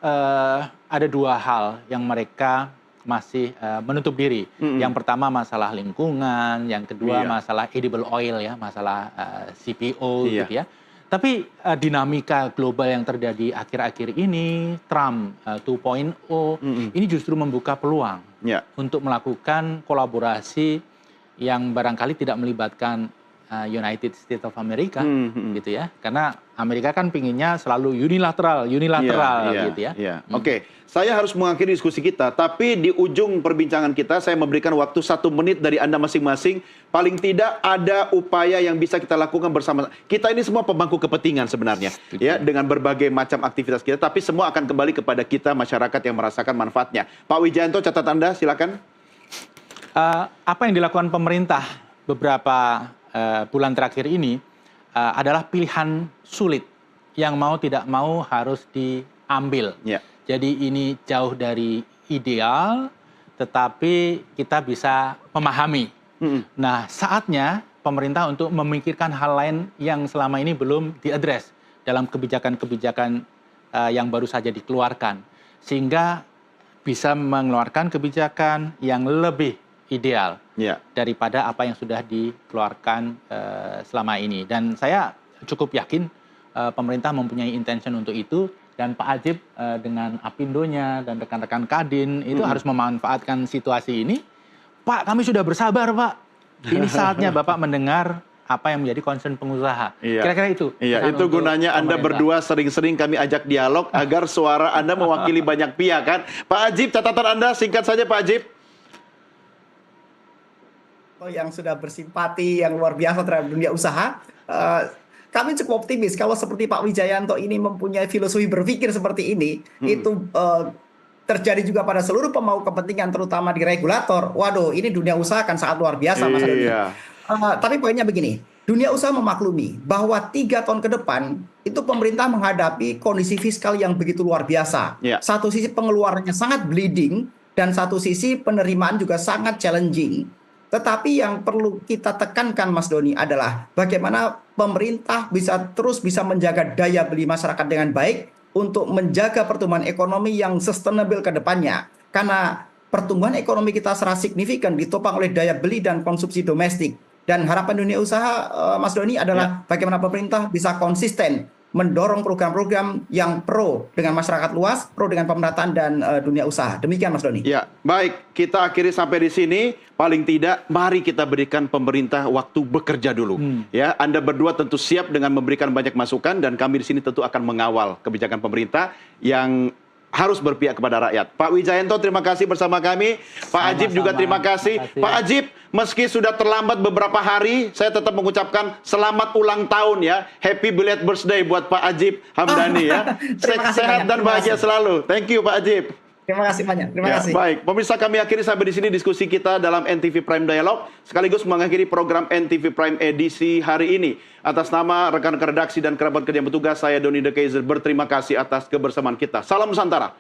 ada dua hal yang mereka masih menutup diri. Yang pertama masalah lingkungan, yang kedua masalah edible oil ya, masalah CPO gitu ya. Tapi dinamika global yang terjadi akhir-akhir ini, Trump 2.0, ini justru membuka peluang untuk melakukan kolaborasi yang barangkali tidak melibatkan United States of America, gitu ya. Karena Amerika kan pinginnya selalu unilateral gitu ya. Oke, saya harus mengakhiri diskusi kita, tapi di ujung perbincangan kita saya memberikan waktu 1 menit dari Anda masing-masing. Paling tidak ada upaya yang bisa kita lakukan bersama. Kita ini semua pemangku kepentingan sebenarnya, ya, dengan berbagai macam aktivitas kita, tapi semua akan kembali kepada kita masyarakat yang merasakan manfaatnya. Pak Wijayanto, catatan Anda, silakan. Apa yang dilakukan pemerintah beberapa bulan terakhir ini adalah pilihan sulit yang mau tidak mau harus diambil. Jadi ini jauh dari ideal, tetapi kita bisa memahami. Nah, saatnya pemerintah untuk memikirkan hal lain yang selama ini belum diadres dalam kebijakan-kebijakan yang baru saja dikeluarkan. Sehingga bisa mengeluarkan kebijakan yang lebih ideal Ya. daripada apa yang sudah dikeluarkan selama ini. Dan saya cukup yakin pemerintah mempunyai intention untuk itu, dan Pak Ajib dengan Apindonya dan rekan-rekan Kadin itu harus memanfaatkan situasi ini. Pak, kami sudah bersabar, Pak. Ini saatnya Bapak mendengar apa yang menjadi concern pengusaha. Iya. Kira-kira itu. Iya, pesan itu untuk gunanya Anda pemerintah. berdua sering-sering kami ajak dialog agar suara Anda mewakili banyak pihak kan. Pak Ajib, catatan Anda singkat saja Pak Ajib. Yang sudah bersimpati yang luar biasa terhadap dunia usaha, kami cukup optimis kalau seperti Pak Wijayanto ini mempunyai filosofi berpikir seperti ini, itu terjadi juga pada seluruh pemangku kepentingan terutama di regulator. Waduh, ini dunia usaha kan sangat luar biasa, Mas Doni. Iya. Tapi poinnya begini, dunia usaha memaklumi bahwa 3 tahun ke depan itu pemerintah menghadapi kondisi fiskal yang begitu luar biasa. Ya. Satu sisi pengeluarannya sangat bleeding, dan satu sisi penerimaan juga sangat challenging. Tetapi yang perlu kita tekankan, Mas Doni, adalah bagaimana pemerintah bisa menjaga daya beli masyarakat dengan baik untuk menjaga pertumbuhan ekonomi yang sustainable ke depannya. Karena pertumbuhan ekonomi kita secara signifikan ditopang oleh daya beli dan konsumsi domestik. Dan harapan dunia usaha, Mas Doni, adalah bagaimana pemerintah bisa konsisten mendorong program-program yang pro dengan masyarakat luas, pro dengan pemerataan dan dunia usaha. Demikian, Mas Doni. Ya, baik. Kita akhiri sampai di sini. Paling tidak, mari kita berikan pemerintah waktu bekerja dulu. Ya, Anda berdua tentu siap dengan memberikan banyak masukan, dan kami di sini tentu akan mengawal kebijakan pemerintah yang harus berpihak kepada rakyat. Pak Wijayanto, terima kasih bersama kami. Pak Ajib juga terima kasih. Pak Ajib, meski sudah terlambat beberapa hari, saya tetap mengucapkan selamat ulang tahun ya. Happy belated birthday buat Pak Ajib Hamdani ya. Terima kasih Sehat banyak. dan Terima bahagia kasih. selalu. Thank you Pak Ajib. Terima kasih banyak. Terima Ya, kasih. baik, pemirsa, kami akhiri sampai di sini diskusi kita dalam NTV Prime Dialog, sekaligus mengakhiri program NTV Prime edisi hari ini. Atas nama rekan redaksi dan kerabat kerja yang bertugas, saya Doni De Keizer berterima kasih atas kebersamaan kita. Salam Nusantara.